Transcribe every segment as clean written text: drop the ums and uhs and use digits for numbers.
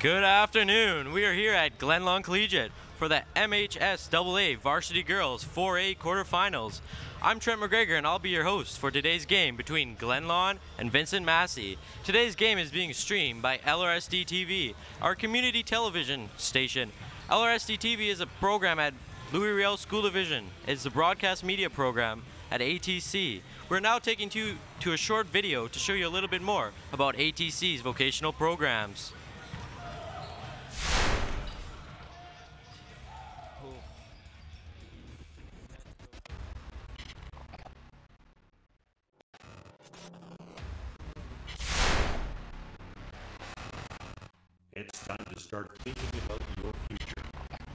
Good afternoon. We are here at Glenlawn Collegiate for the MHSAA Varsity Girls 4A quarterfinals. I'm Trent McGregor and I'll be your host for today's game between Glenlawn and Vincent Massey. Today's game is being streamed by LRSD TV, our community television station. LRSD TV is a program at Louis Riel School Division. It's a broadcast media program at ATC. We're now taking you to a short video to show you a little bit more about ATC's vocational programs. It's time to start thinking about your future.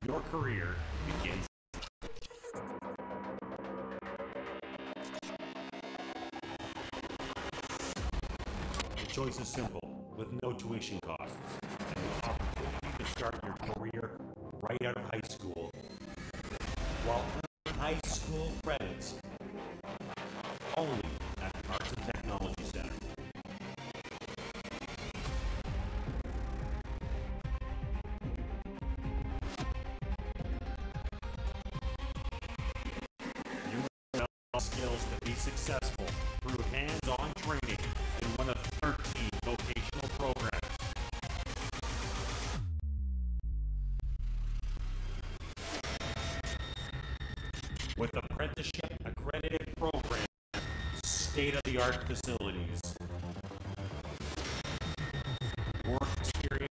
Your career begins. The choice is simple, with no tuition costs, and the opportunity to start your career right out of high school, while earning high school credits only at the Arts and Technology Center. Skills to be successful through hands-on training in one of 13 vocational programs. With apprenticeship accredited program, state-of-the-art facilities, work experience,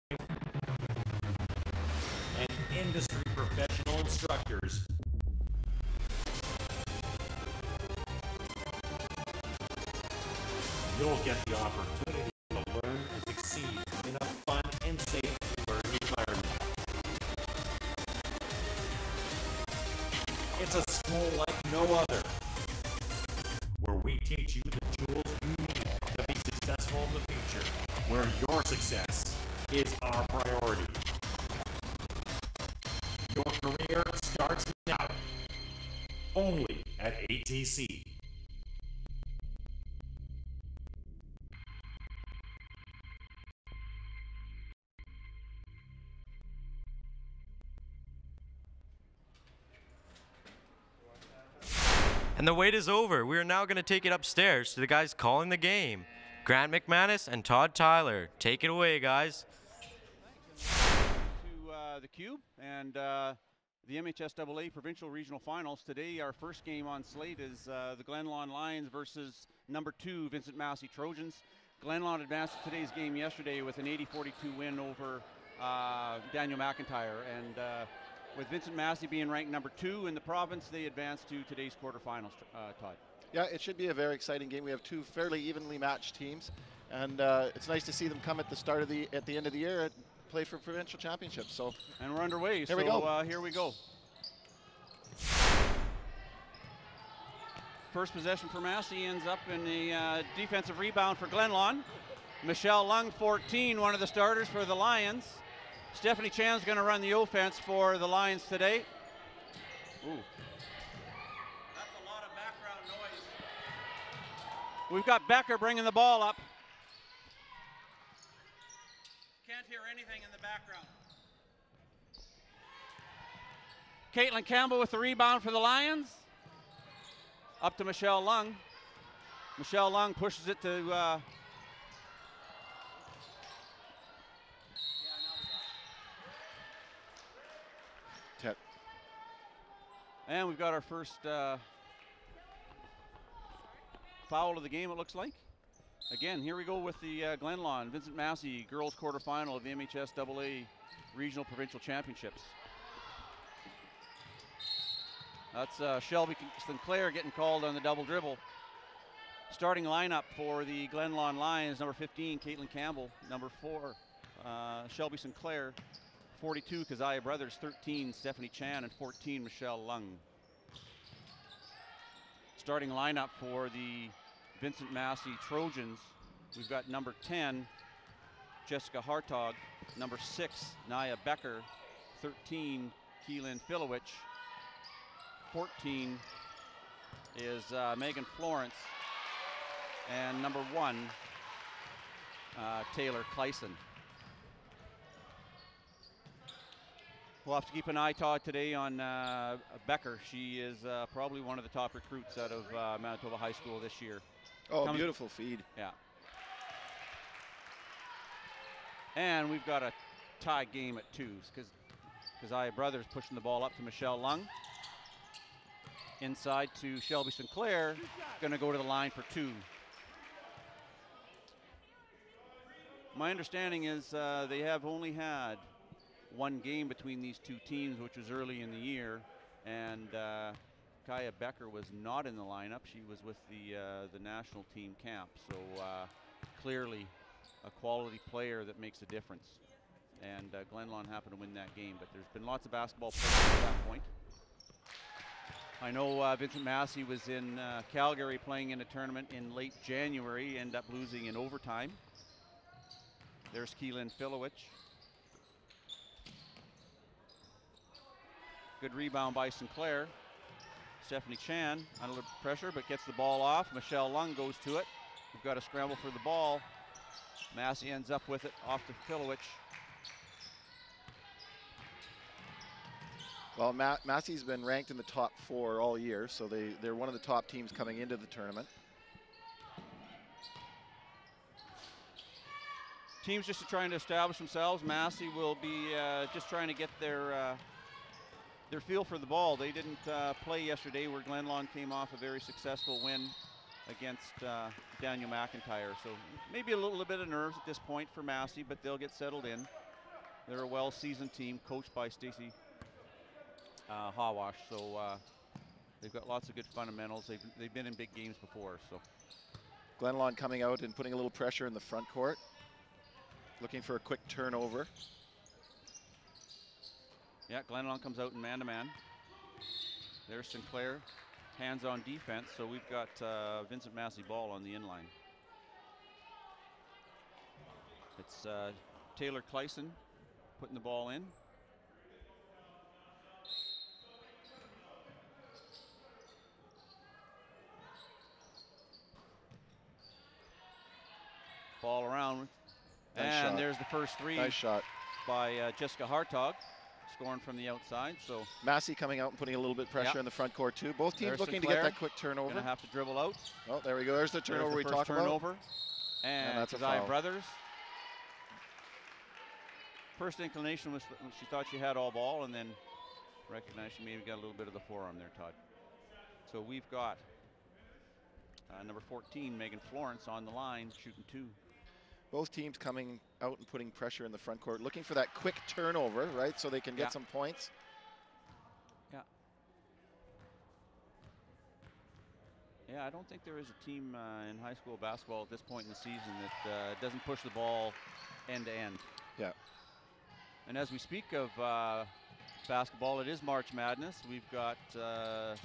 and industry professional instructors, you'll get the opportunity to learn and succeed in a fun and safe learning environment. It's a school like no other, where we teach you the tools you need to be successful in the future, where your success is our priority. Your career starts now, only at ATC. And the wait is over. We are now going to take it upstairs to the guys calling the game. Grant McManus and Todd Tyler. Take it away, guys. To the Cube and the MHSAA Provincial Regional Finals. Today, our first game on slate is the Glenlawn Lions versus number 2 Vincent Massey Trojans. Glenlawn advanced to today's game yesterday with an 80-42 win over Daniel McIntyre. And with Vincent Massey being ranked number 2 in the province, they advanced to today's quarterfinals, Todd. Yeah, it should be a very exciting game. We have two fairly evenly matched teams, and it's nice to see them come at the end of the year and play for provincial championships. So, and we're underway. Here we go. Here we go. First possession for Massey ends up in the defensive rebound for Glenlawn. Michelle Lung, 14, one of the starters for the Lions. Stephanie Chan's going to run the offense for the Lions today. Ooh. That's a lot of background noise. We've got Becker bringing the ball up. Can't hear anything in the background. Caitlin Campbell with the rebound for the Lions. Up to Michelle Lung. Michelle Lung pushes it to and we've got our first foul of the game, it looks like. Again, here we go with the Glenlawn Vincent Massey girls quarterfinal of the MHSAA Regional Provincial Championships. That's Shelby Sinclair getting called on the double dribble. Starting lineup for the Glenlawn Lions, number 15, Caitlin Campbell, number 4, Shelby Sinclair, 42, Keziah Brothers, 13, Stephanie Chan, and 14, Michelle Lung. Starting lineup for the Vincent Massey Trojans, we've got number 10, Jessica Hartog, number 6, Naya Becker, 13, Keelan Filowich, 14 is Megan Florence, and number 1, Taylor Clayson. We'll have to keep an eye, Todd, today on Becker. She is probably one of the top recruits out of Manitoba High School this year. Oh, beautiful feed. Yeah. And we've got a tie game at 2 because Keziah Brothers pushing the ball up to Michelle Lung. Inside to Shelby Sinclair. Going to go to the line for 2. My understanding is they have only had one game between these two teams, which was early in the year, and Kaya Becker was not in the lineup. She was with the national team camp, so clearly a quality player that makes a difference. And Glenlawn happened to win that game, but there's been lots of basketball played at that point. I know Vincent Massey was in Calgary playing in a tournament in late January, ended up losing in overtime. There's Keelan Filowich. Good rebound by Sinclair. Stephanie Chan under pressure, but gets the ball off. Michelle Lung goes to it. We've got a scramble for the ball. Massey ends up with it off to Filowich. Well, Massey's been ranked in the top 4 all year, so they're one of the top teams coming into the tournament. Teams just trying to establish themselves. Massey will be just trying to get their feel for the ball. They didn't play yesterday where Glenlawn came off a very successful win against Daniel McIntyre. So maybe a little bit of nerves at this point for Massey, but they'll get settled in. They're a well-seasoned team coached by Stacey Hawash. So they've got lots of good fundamentals. They've been in big games before. So Glenlawn coming out and putting a little pressure in the front court. Looking for a quick turnover. Yeah, Glenlawn comes out in man-to-man. There's Sinclair, hands on defense, so we've got Vincent Massey ball on the inline. It's Taylor Clayson putting the ball in. Ball around, Nice and shot. there's the first 3 Nice shot. by Jessica Hartog. Scoring from the outside, so Massey coming out and putting a little bit pressure in the front court too. Both teams there's looking Sinclair. to get that quick turnover. Gonna have to dribble out. Oh, there we go. There's the turnover There's we the talked first turnover. about. And that's a Keziah foul. Brothers. First inclination was she thought she had all ball, and then recognized she maybe got a little bit of the forearm there, Todd. So we've got number 14, Megan Florence, on the line, shooting 2. Both teams coming out and putting pressure in the front court, looking for that quick turnover, right, so they can get some points. Yeah, I don't think there is a team in high school basketball at this point in the season that doesn't push the ball end to end. Yeah. And as we speak of basketball, it is March Madness. We've got a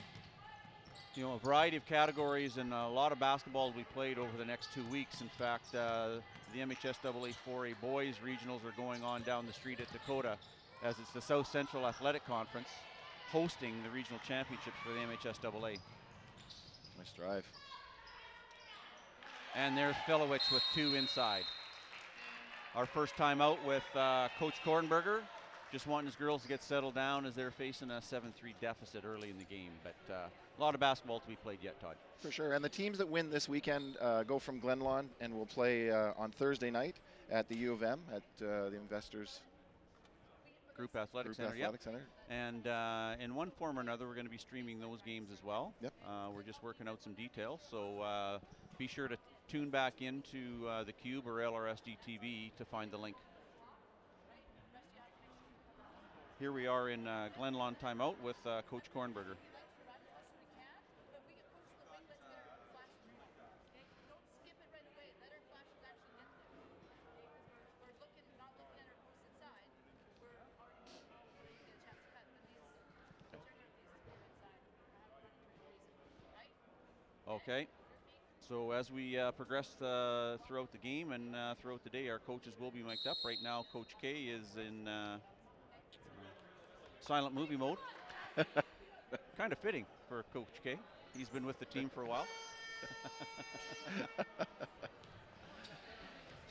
variety of categories and a lot of basketball to be played over the next 2 weeks. In fact, the MHSAA 4A boys regionals are going on down the street at Dakota, as it's the South Central Athletic Conference hosting the regional championships for the MHSAA. Nice drive. And there's Filowich with 2 inside. Our first time out with Coach Kornberger, just wanting his girls to get settled down as they're facing a 7-3 deficit early in the game. But a lot of basketball to be played yet, Todd. For sure. And the teams that win this weekend go from Glenlawn and will play on Thursday night at the U of M at the Investors Group Athletic Center. And in one form or another, we're going to be streaming those games as well. Yep. We're just working out some details. So be sure to tune back into the Cube or LRSD TV to find the link. Here we are in Glenlawn timeout with Coach Kornberger. Okay, so as we progress throughout the game and throughout the day, our coaches will be mic'd up. Right now, Coach K is in silent movie mode. Kind of fitting for Coach K. He's been with the team for a while.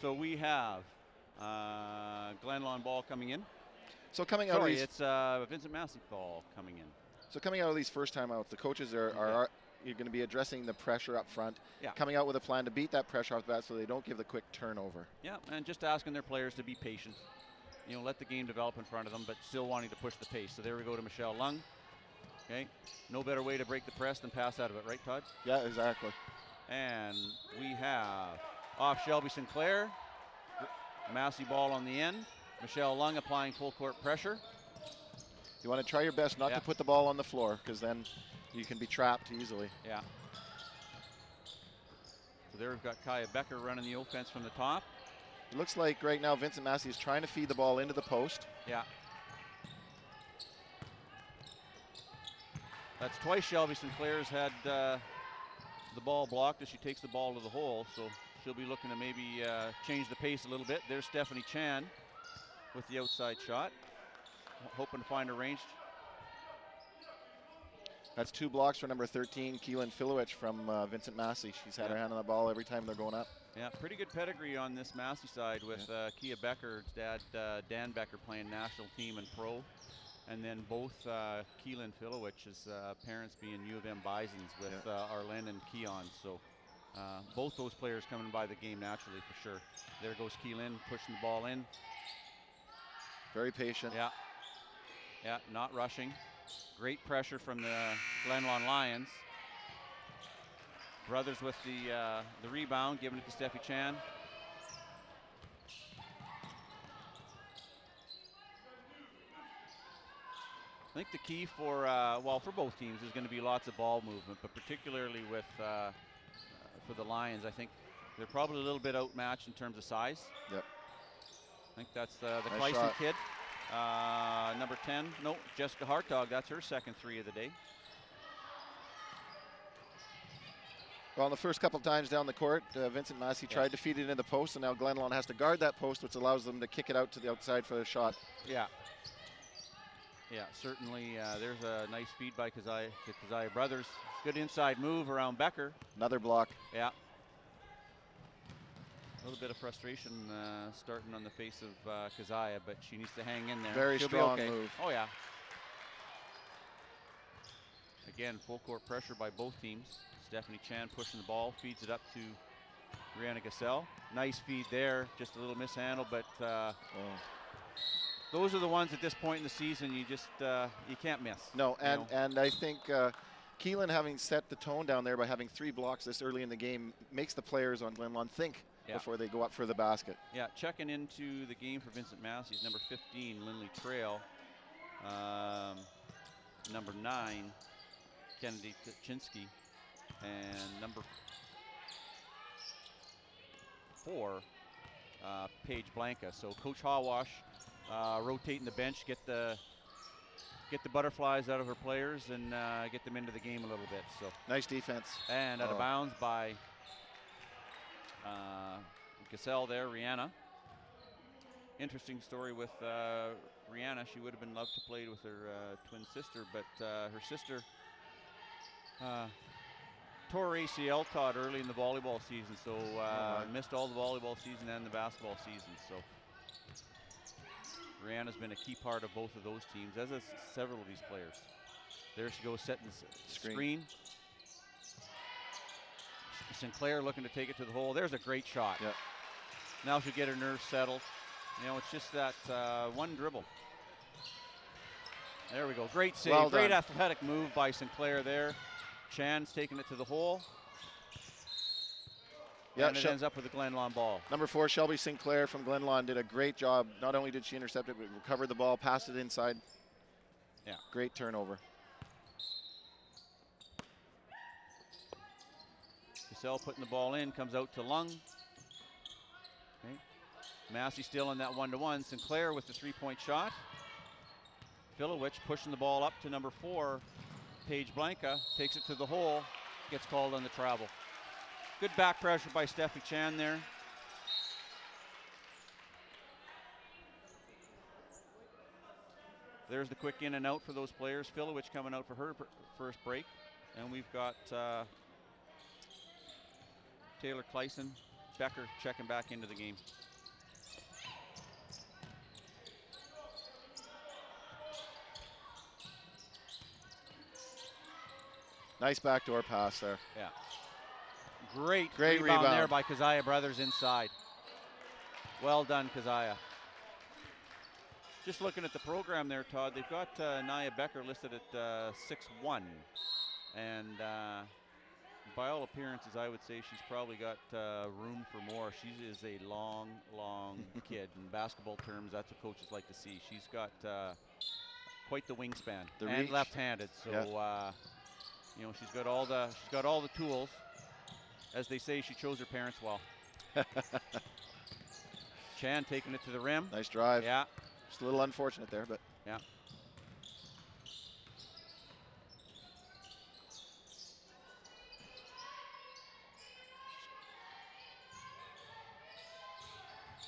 So we have Glenlawn ball coming in. So coming out Sorry, of these, it's Vincent Massey ball coming in. so coming out of these first time outs, the coaches are you're going to be addressing the pressure up front, Yeah. coming out with a plan to beat that pressure off the bat so they don't give the quick turnover. Yeah, and just asking their players to be patient. You know, let the game develop in front of them, but still wanting to push the pace. So there we go to Michelle Lung. Okay, no better way to break the press than pass out of it, right, Todd? Yeah, exactly. And we have off Shelby Sinclair. Massey ball on the end. Michelle Lung applying full court pressure. You want to try your best not to put the ball on the floor, because then you can be trapped easily. Yeah. So there we've got Kaya Becker running the offense from the top. It looks like right now Vincent Massey is trying to feed the ball into the post. Yeah. That's twice Shelby Sinclair's had the ball blocked as she takes the ball to the hole, so she'll be looking to maybe change the pace a little bit. There's Stephanie Chan with the outside shot, hoping to find a range. That's 2 blocks for number 13, Keelan Filowich from Vincent Massey. She's had her hand on the ball every time they're going up. Yeah, pretty good pedigree on this Massey side with Kia Becker's dad, Dan Becker, playing national team and pro. And then both Keelan Filowich's parents being U of M Bisons with Arlen and Keon. So both those players coming by the game naturally for sure. There goes Keelan pushing the ball in. Very patient. Yeah. Yeah, not rushing. Great pressure from the Glenlawn Lions. Brothers with the rebound, giving it to Steffi Chan. I think the key for, well, for both teams is going to be lots of ball movement, but particularly with for the Lions, I think they're probably a little bit outmatched in terms of size. Yep. I think that's the Nice Kleisen shot. kid. Number 10, no, Jessica Hartog, that's her second 3 of the day. Well, in the first couple times down the court, Vincent Massey tried to feed it into the post, and now Glenlawn has to guard that post, which allows them to kick it out to the outside for the shot. Yeah. Yeah, certainly there's a nice feed by the Kazaya brothers. Good inside move around Becker. Another block. Yeah. A little bit of frustration starting on the face of Kazaya, but she needs to hang in there. Very She'll strong be okay. move. Oh, yeah. Again, full court pressure by both teams. Stephanie Chan pushing the ball, feeds it up to Rihanna Gassell. Nice feed there, just a little mishandle, but those are the ones at this point in the season you just you can't miss. No, and I think Keelan, having set the tone down there by having 3 blocks this early in the game, makes the players on Glenlawn think before they go up for the basket. Yeah, checking into the game for Vincent Massey is number 15, Lindley Trail. Number 9, Kennedy Tchinsky. And number 4, Paige Blanca. So Coach Hawash rotating the bench, get the butterflies out of her players and get them into the game a little bit. So nice defense. And out of bounds by Gassell there, Rihanna. Interesting story with Rihanna. She would have been loved to play with her twin sister, but her sister tore ACL, Todd, early in the volleyball season, so missed all the volleyball season and the basketball season. So Rihanna's been a key part of both of those teams, as has several of these players. There she goes, setting the screen. Sinclair looking to take it to the hole. There's a great shot. Yep. Now she'll get her nerves settled. You know, it's just that one dribble. There we go. Great save. Well Great done. athletic move by Sinclair there. Chan's taking it to the hole. Yeah, And it ends up with a Glenlawn ball. Number 4, Shelby Sinclair from Glenlawn did a great job. Not only did she intercept it, but recovered the ball, passed it inside. Yeah. Great turnover. Gassell putting the ball in, comes out to Lung. Okay. Massey still in that 1-to-1. Sinclair with the 3-point shot. Filowich pushing the ball up to number 4. Paige Blanca takes it to the hole, gets called on the travel. Good back pressure by Steffi Chan there. There's the quick in and out for those players. Filowich coming out for her first break. And we've got Taylor Kleisen, Becker checking back into the game. Nice backdoor pass there. Yeah. Great rebound there by Kazaya Brothers inside. Well done, Kazaya. Just looking at the program there, Todd, they've got Naya Becker listed at 6'1", and by all appearances, I would say she's probably got room for more. She is a long, long kid. In basketball terms, that's what coaches like to see. She's got quite the wingspan and left-handed. So you know, she's got all the tools. As they say, she chose her parents well. Chan taking it to the rim. Nice drive. Yeah. Just a little unfortunate there, but yeah.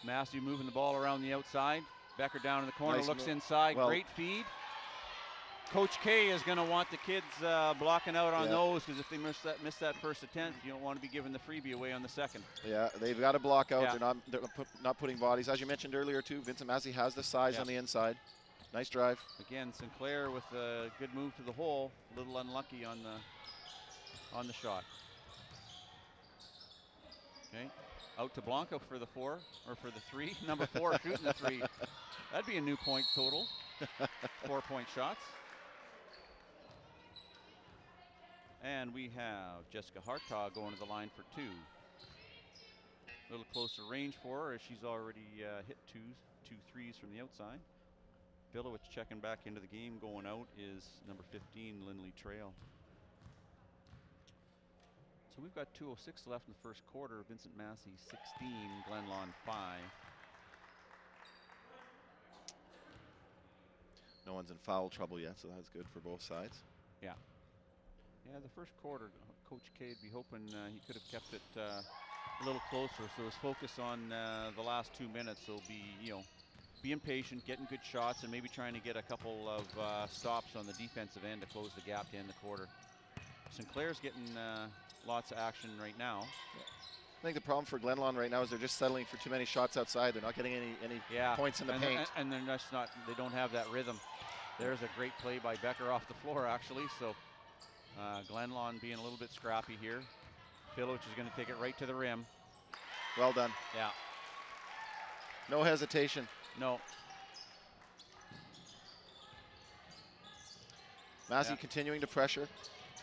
Massey moving the ball around the outside. Becker down in the corner, looks inside. Great feed. Coach K is going to want the kids blocking out on those, because if they miss that first attempt, you don't want to be giving the freebie away on the second. Yeah, they've got to block out. Yeah. They're not putting bodies. As you mentioned earlier too, Vincent Massey has the size on the inside. Nice drive. Again, Sinclair with a good move to the hole. A little unlucky on the shot. Okay, out to Blanco for the 4, or for the 3. Number 4 shooting the 3. That'd be a new point total. 4-point shots. And we have Jessica Hartog going to the line for 2. A little closer range for her, as she's already hit two threes from the outside. Bilowitz checking back into the game. Going out is number 15, Lindley Trail. So we've got 2:06 left in the first quarter. Vincent Massey 16, Glenlawn 5. No one's in foul trouble yet, so that's good for both sides. Yeah. Yeah, the first quarter, Coach K would be hoping he could have kept it a little closer. So his focus on the last 2 minutes will be, you know, being patient, getting good shots, and maybe trying to get a couple of stops on the defensive end to close the gap to end the quarter. Sinclair's getting lots of action right now. I think the problem for Glenlawn right now is they're just settling for too many shots outside. They're not getting any points in the paint. And they're just not, they don't have that rhythm. There's a great play by Becker off the floor, actually. So Glenlawn being a little bit scrappy here. Bilowitz is going to take it right to the rim. Well done. Yeah. No hesitation. No. Massey continuing to pressure.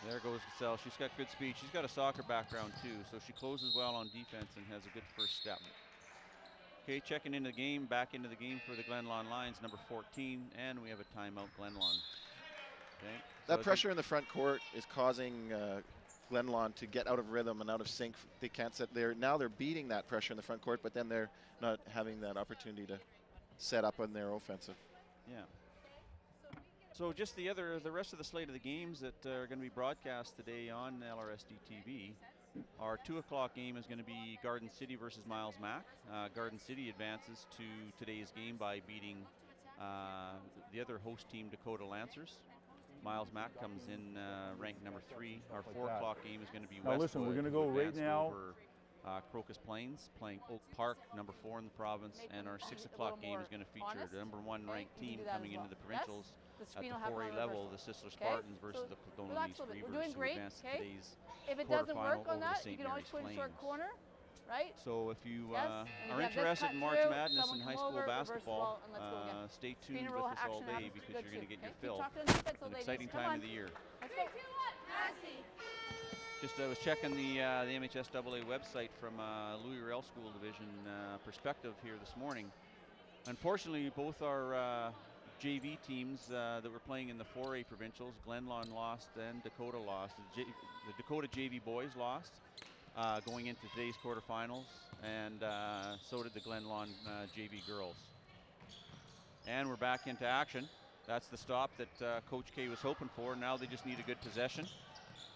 There goes Cassell. She's got good speed. She's got a soccer background too, so she closes well on defense and has a good first step. Okay, checking into the game, back into the game for the Glenlawn Lions, number 14, and we have a timeout, Glenlawn. Okay. That pressure in the front court is causing Glenlawn to get out of rhythm and out of sync. They can't set there. Now they're beating that pressure in the front court, but then they're not having that opportunity to set up on their offensive. Yeah. So just the rest of the slate of the games that are going to be broadcast today on LRSD TV. Our 2 o'clock game is going to be Garden City versus Miles Mack. Garden City advances to today's game by beating the other host team, Dakota Lancers. Miles Mack comes in ranked number 3. Our 4 o'clock game is going to be Westwood. Listen, we're going to go right now. Crocus Plains playing Oak Park, number 4 in the province, and our 6 o'clock game is going to feature the number 1 ranked team coming into the provincials at the 4A level, the Sisler Spartans versus the Caledonia East Reavers, who advance to today's quarterfinal over the St. Mary's Flames. Right? So if you are interested in March Madness and high school basketball, stay tuned with us all day, because you're going to get your fill. An exciting time of the year. Just I was checking the MHSAA website from Louis Riel School Division perspective here this morning. Unfortunately, both our JV teams that were playing in the 4A provincials, Glenlawn lost and Dakota lost. The Dakota JV boys lost going into today's quarterfinals, and so did the Glenlawn JV girls. And we're back into action. That's the stop that Coach K was hoping for. Now they just need a good possession.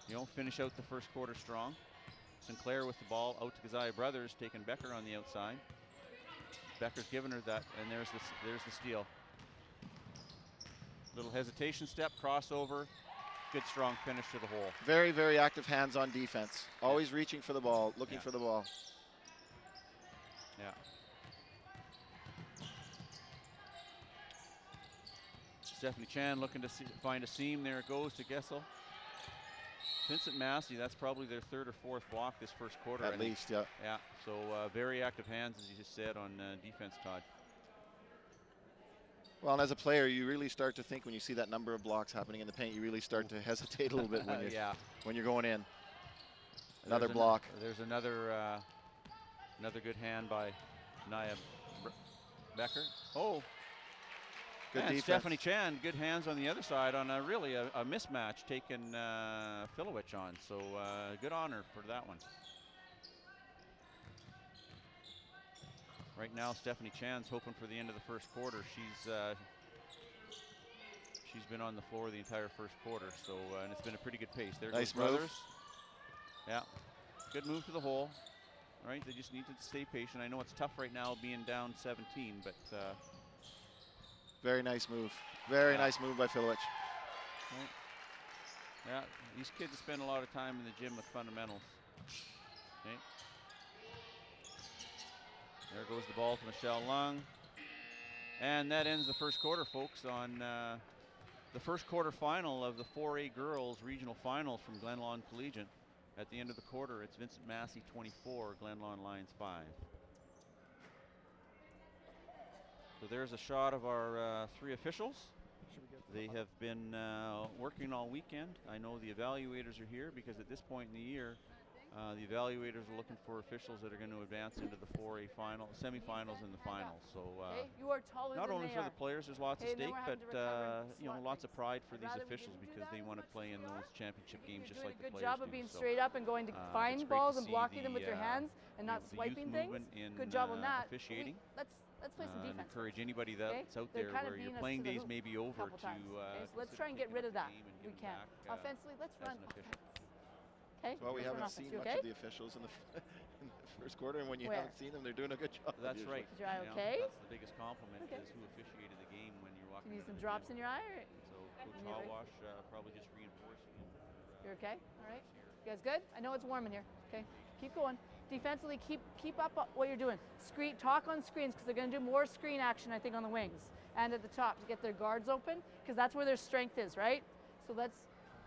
You know, finish out the first quarter strong. Sinclair with the ball out to Kazaya Brothers, taking Becker on the outside. Becker's giving her that, and there's the steal. Little hesitation step, crossover, good strong finish to the hole. Very, very active hands on defense. Always reaching for the ball, looking for the ball. Yeah. Stephanie Chan looking to find a seam. There it goes to Gessel. Vincent Massey, that's probably their third or fourth block this first quarter. At least, yeah. Yeah, so very active hands, as you just said, on defense, Todd. Well, and as a player, you really start to think when you see that number of blocks happening in the paint, you really start to hesitate a little bit when you're, when you're going in. Another block. There's another good hand by Nia Becker. Oh, good defense. Stephanie Chan, good hands on the other side on really a mismatch taking Filowich on. So good honor for that one. Right now, Stephanie Chan's hoping for the end of the first quarter. She's been on the floor the entire first quarter, so and it's been a pretty good pace. There nice goes Brothers. Yeah, good move to the hole. Right, they just need to stay patient. I know it's tough right now being down 17, but very nice move. Very nice move by Filowich. Right. Yeah, these kids spend a lot of time in the gym with fundamentals. Okay. There goes the ball to Michelle Lung. And that ends the first quarter, folks, on the first quarter final of the 4A girls regional final from Glenlawn Collegiate. At the end of the quarter, it's Vincent Massey 24, Glenlawn Lions 5. So there's a shot of our three officials. They have been working all weekend. I know the evaluators are here because at this point in the year, the evaluators are looking for officials that are going to advance into the 4A final, semifinals, and the finals. So you are taller not than only they for are. the players, there's lots at stake, but you know, lots of pride for these officials because they want to play in those championship games just like the players do. Good job of being straight up and going to find balls and blocking them with your hands and not swiping things. Good job on that. Officiating. Let's play some defense. Encourage anybody that's out there where your playing days may be over to. So let's try and get rid of that if we can. Offensively, let's run offense. Okay. Well, we haven't seen much of the officials in the first quarter, and when you haven't seen them, they're doing a good job. That's right. Is your eye okay? That's the biggest compliment is who officiated the game when you're walking. You need some drops in your eye? Or? So Coach Hallwash probably just reinforcing it. You're okay? All right. You guys good? I know it's warm in here. Okay. Keep going. Defensively, keep up what you're doing. Talk on screens because they're going to do more screen action, I think, on the wings and at the top to get their guards open because that's where their strength is, right? So let's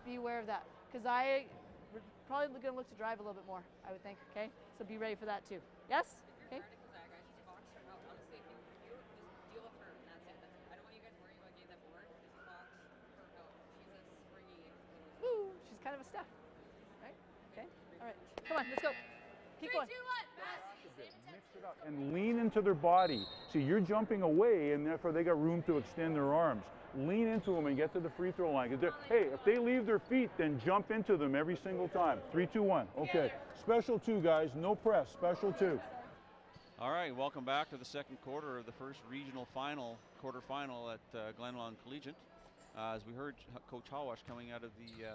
be aware of that because we're probably going to look to drive a little bit more, I would think, okay? So be ready for that too. Yes? Okay. Woo, she's kind of a Steph, right? Okay, all right. Come on, let's go. Keep going. 3, 2, 1. Mix it up and lean into their body. See, you're jumping away, and therefore they got room to extend their arms. Lean into them and get to the free throw line. Hey, if they leave their feet, then jump into them every single time. 3, 2, 1. Okay. Special 2, guys. No press. Special 2. All right. Welcome back to the second quarter of the first regional quarterfinal at Glenlawn Collegiate. As we heard Coach Hallwash coming out of the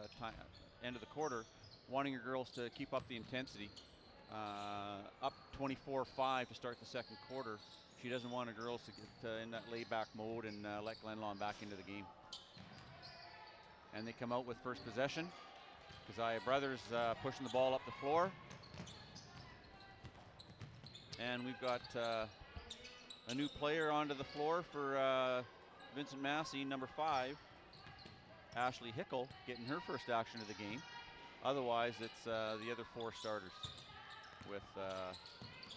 end of the quarter, wanting her girls to keep up the intensity. Up 24-5 to start the second quarter. She doesn't want her girls to get in that laid-back mode and let Glenlawn back into the game. And they come out with first possession. Keziah Brothers pushing the ball up the floor. And we've got a new player onto the floor for Vincent Massey, number 5. Ashley Hickel getting her first action of the game. Otherwise, it's the other 4 starters with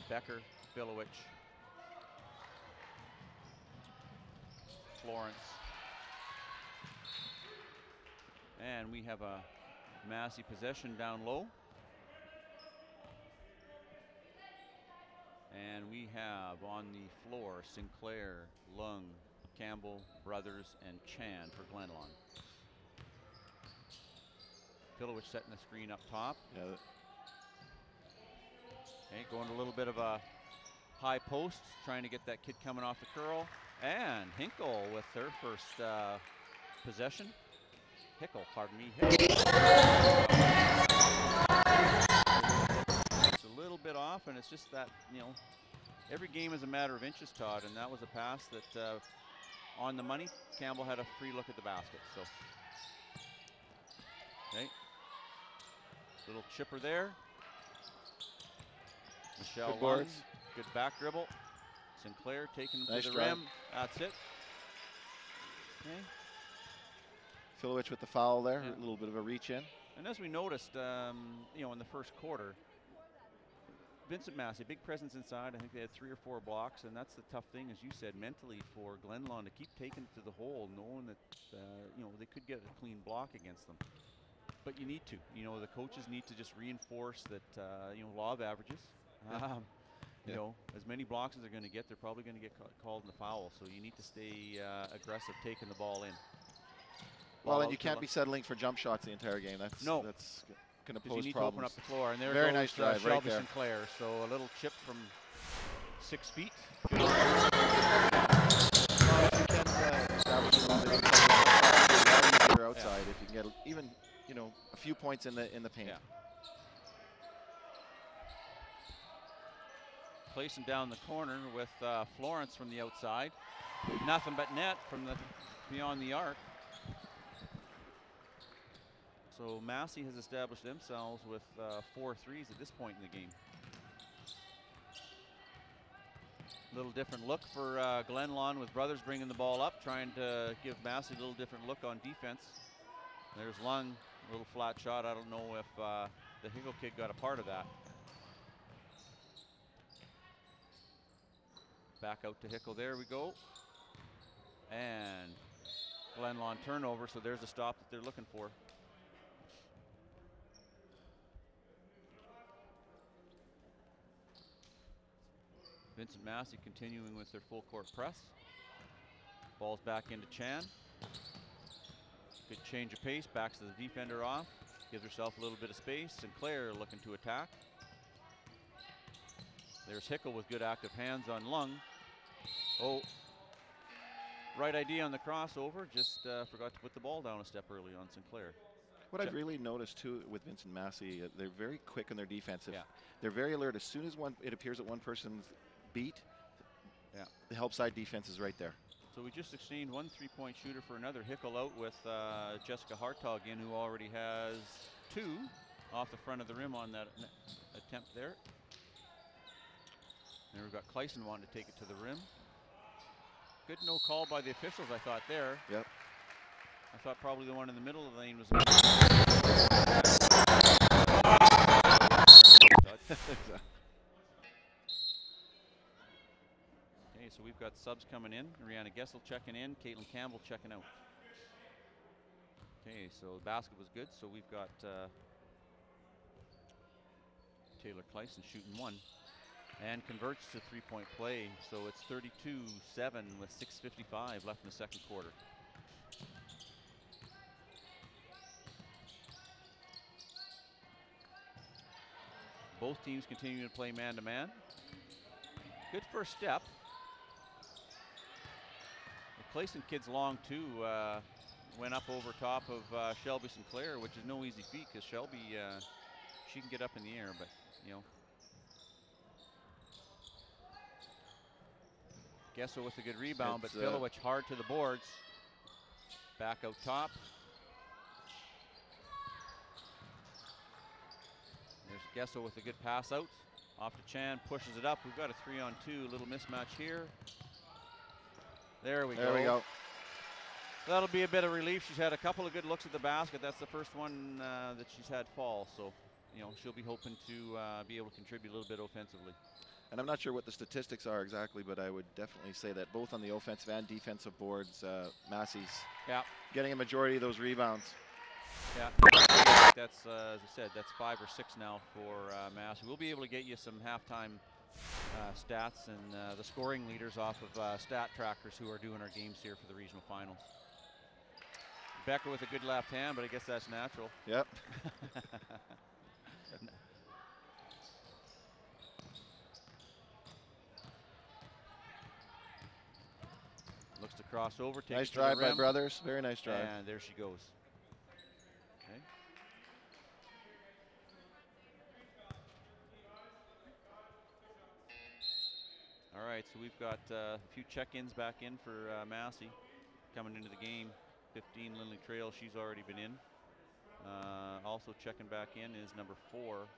Becker, Filowich, Florence. And we have a Massey possession down low. And we have on the floor Sinclair, Lung, Campbell, Brothers, and Chan for Glenlawn. Filowich setting the screen up top. Yeah. Okay, going a little bit of a high post, trying to get that kid coming off the curl. And Hinkle with her first possession. Hickel, pardon me. It's a little bit off, and it's just that, every game is a matter of inches, Todd, and that was a pass that on the money, Campbell had a free look at the basket. So, okay, little chipper there. Michelle Lund, good back dribble. Sinclair taking to the rim. That's it. Okay. Filowich with the foul there, Yeah. a little bit of a reach in. And as we noticed, in the first quarter, Vincent Massey, big presence inside. I think they had 3 or 4 blocks, and that's the tough thing, as you said, mentally for Glenlawn to keep taking it to the hole, knowing that they could get a clean block against them. But you need to. The coaches need to just reinforce that. Law of averages. As many blocks as they're going to get, they're probably going to get called in the foul. So you need to stay aggressive, taking the ball in. Well, and you can't be settling for jump shots the entire game. That's going to pose you need problems. to open up the floor. And there Very goes nice drive Shelby right there. Sinclair. So a little chip from 6 feet. If you can establish a little bit of outside, if you can get even a few points in the paint. Yeah. Placing down the corner with Florence from the outside. Nothing but net from beyond the arc. So Massey has established themselves with 4 threes at this point in the game. A little different look for Glenlawn with Brothers bringing the ball up, trying to give Massey a little different look on defense. There's Lung, a little flat shot. I don't know if the Hickle kid got a part of that. Back out to Hickle, there we go. And Glenlawn turnover, so there's a stop that they're looking for. Vincent Massey continuing with their full court press. Ball's back into Chan. Good change of pace, backs the defender off. Gives herself a little bit of space. Sinclair looking to attack. There's Hickle with good active hands on Lung. Oh, right idea on the crossover, just forgot to put the ball down a step early on Sinclair. What I've really noticed too with Vincent Massey, they're very quick on their defensive. Yeah. They're very alert. As soon as it appears that one person's beat, the help side defense is right there. So we just exchanged 1 3-point shooter for another. Hickle out with Jessica Hartog in, who already has 2 off the front of the rim on that attempt there. And we've got Clayson wanting to take it to the rim. Good no call by the officials, I thought there. Yep. I thought probably the one in the middle of the lane was. Okay, so we've got subs coming in. Rihanna Gessel checking in. Caitlin Campbell checking out. Okay, so the basket was good. So we've got Taylor Clayson shooting 1. And converts to 3-point play. So it's 32-7 with 6:55 left in the second quarter. Both teams continuing to play man-to-man. Good first step. The Clayson kid's long too. Went up over top of Shelby Sinclair, which is no easy feat because Shelby, she can get up in the air, but Gessel with a good rebound, but Filowich hard to the boards. Back out top. There's Gessel with a good pass out. Off to Chan, pushes it up. We've got a 3-on-2, little mismatch here. There we go. There we go. That'll be a bit of relief. She's had a couple of good looks at the basket. That's the first one that she's had fall. So, she'll be hoping to be able to contribute a little bit offensively. And I'm not sure what the statistics are exactly, but I would definitely say that both on the offensive and defensive boards, Massey's getting a majority of those rebounds. Yeah, that's, as I said, that's 5 or 6 now for Massey. We'll be able to get you some halftime stats and the scoring leaders off of stat trackers who are doing our games here for the regional finals. Becker with a good left hand, but I guess that's natural. Yep. Looks to cross over. Nice drive by Brothers. Very nice drive. And there she goes. Okay. All right, so we've got a few check-ins back in for Massey coming into the game. 15, Lindley Trail, she's already been in. Also checking back in is number 4.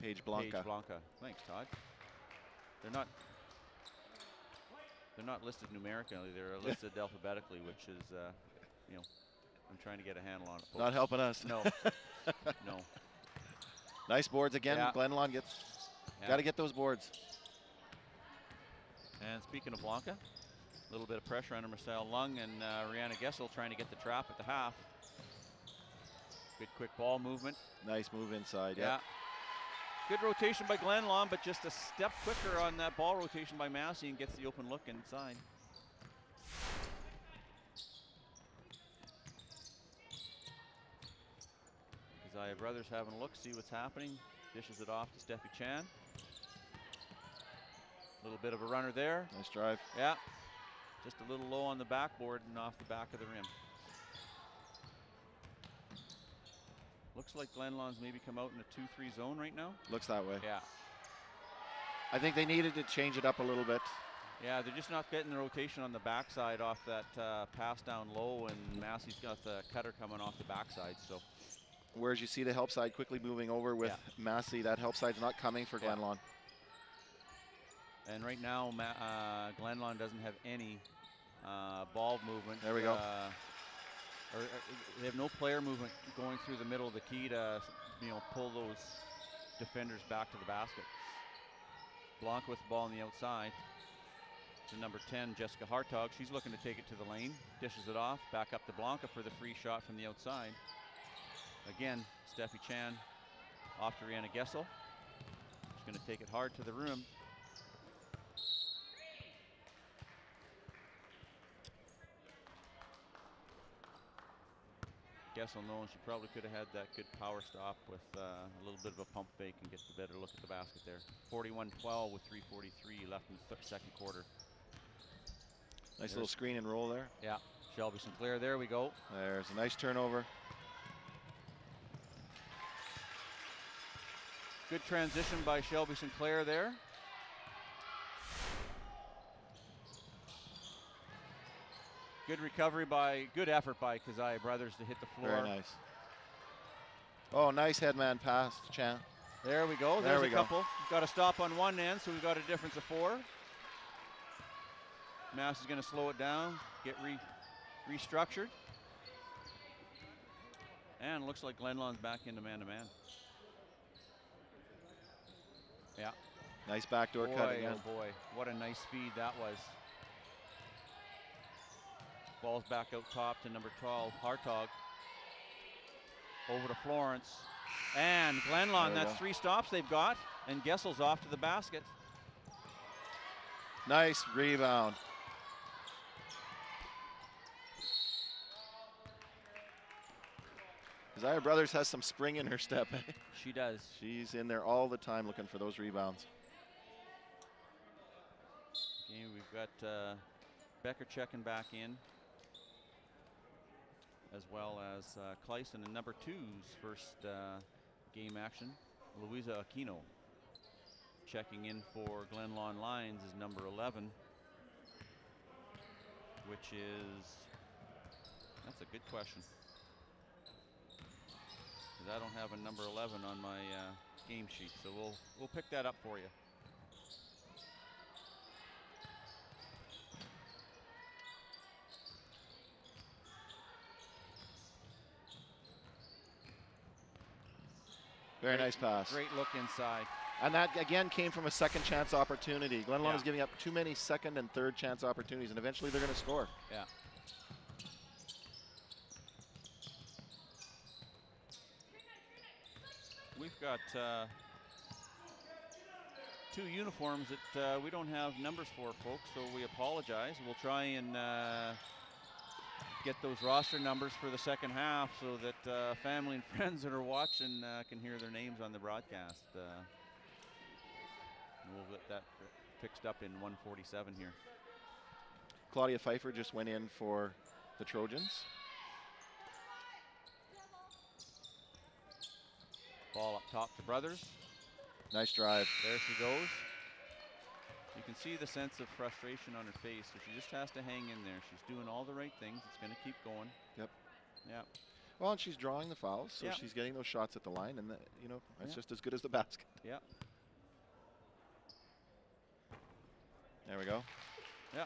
Paige Blanca. Paige Blanca. Thanks, Todd. They're not. They're not listed numerically. They're listed alphabetically, which is, you know, I'm trying to get a handle on it. Folks. Not helping us. No. No. Nice boards again. Yeah. Glenlawn gets. Yeah. Got to get those boards. And speaking of Blanca, a little bit of pressure under Marcel Lung and Rihanna Gessel trying to get the trap at the half. Good quick ball movement. Nice move inside. Yeah. Good rotation by Glenlawn, but just a step quicker on that ball rotation by Massey and gets the open look inside. Isaiah Brothers having a look, see what's happening. Dishes it off to Steffi Chan. A little bit of a runner there. Nice drive. Yeah. Just a little low on the backboard and off the back of the rim. Looks like Glenlawn's maybe come out in a 2-3 zone right now. Looks that way. Yeah. I think they needed to change it up a little bit. Yeah, they're just not getting the rotation on the backside off that pass down low, and Massey's got the cutter coming off the backside. So, whereas you see the help side quickly moving over with Massey, that help side's not coming for Glenlawn. And right now, Glenlawn doesn't have any ball movement. There we go. Or they have no player movement going through the middle of the key to, you know, pull those defenders back to the basket. Blanca with the ball on the outside. To number 10, Jessica Hartog. She's looking to take it to the lane. Dishes it off. Back up to Blanca for the free shot from the outside. Again, Steffi Chan off to Rihanna Gessel. She's going to take it hard to the rim. Gessel knowing she probably could have had that good power stop with a little bit of a pump fake and get the better look at the basket there. 41-12 with 3:43 left in the second quarter. Nice little screen and roll there. Yeah, Shelby Sinclair, there we go. There's a nice turnover. Good transition by Shelby Sinclair there. Good recovery good effort by Keziah Brothers to hit the floor. Very nice. Oh, nice headman pass, Chan. There we go. There's a couple. We've got a stop on one end, so we've got a difference of 4. Mass is going to slow it down, get restructured. And looks like Glenlawn's back into man-to-man. Yeah. Nice backdoor cut again. Oh boy, what a nice feed that was. Ball's back out top to number 12, Hartog. Over to Florence. And Glenlawn, that's 3 stops they've got. And Gessel's off to the basket. Nice rebound. Isaiah Brothers has some spring in her step. She does. She's in there all the time looking for those rebounds. Okay, we've got Becker checking back in, as well as Kleisen in number 2's first game action. Louisa Aquino checking in for Glenlawn Lions is number 11, which is, that's a good question, because I don't have a number 11 on my game sheet, so we'll pick that up for you. Very nice pass. Great look inside. And that, again, came from a second chance opportunity. Glenlawn is giving up too many second and third chance opportunities, and eventually they're going to score. Yeah. We've got 2 uniforms that we don't have numbers for, folks, so we apologize. We'll try and get those roster numbers for the second half so that family and friends that are watching can hear their names on the broadcast. We'll get that fixed up in 147 here. Claudia Pfeiffer just went in for the Trojans. Ball up top to Brothers. Nice drive. There she goes. You can see the sense of frustration on her face, so she just has to hang in there. She's doing all the right things. It's going to keep going. Yep. Yeah. Well, and she's drawing the fouls, so she's getting those shots at the line, and you know, it's just as good as the basket. Yeah. There we go. Yeah.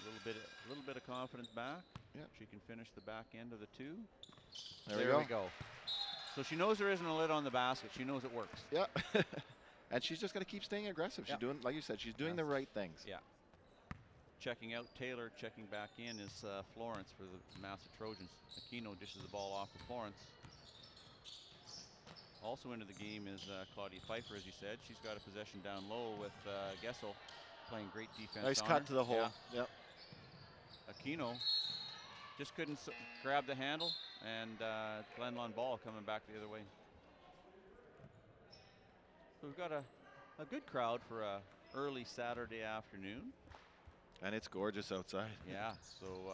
A little bit of confidence back. Yeah. She can finish the back end of the 2. There we go. So she knows there isn't a lid on the basket. She knows it works. Yeah. And she's just going to keep staying aggressive. She's doing, like you said, she's doing the right things. Yeah. Checking out Taylor, checking back in is Florence for the Massey Trojans. Aquino dishes the ball off to Florence. Also into the game is Claudia Pfeiffer, as you said. She's got a possession down low with Gessel playing great defense. Nice on cut her. to the hole. Yeah. Yep. Aquino just couldn't grab the handle, and Glenlawn ball coming back the other way. So we've got a good crowd for a early Saturday afternoon. And it's gorgeous outside. Yeah, so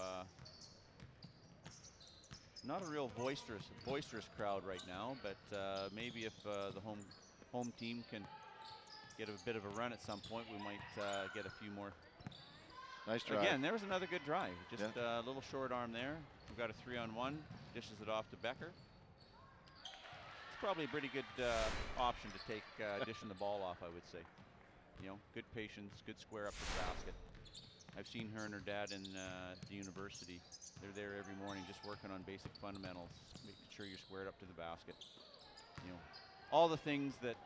not a real boisterous crowd right now, but maybe if the home team can get a bit of a run at some point, we might get a few more. Nice drive. Again, there was another good drive. Just a little short arm there. We've got a 3-on-1. Dishes it off to Becker. It's probably a pretty good option to take dishing the ball off, I would say. You know, good patience, good square up to the basket. I've seen her and her dad in the university. They're there every morning just working on basic fundamentals, making sure you're squared up to the basket. You know, all the things that,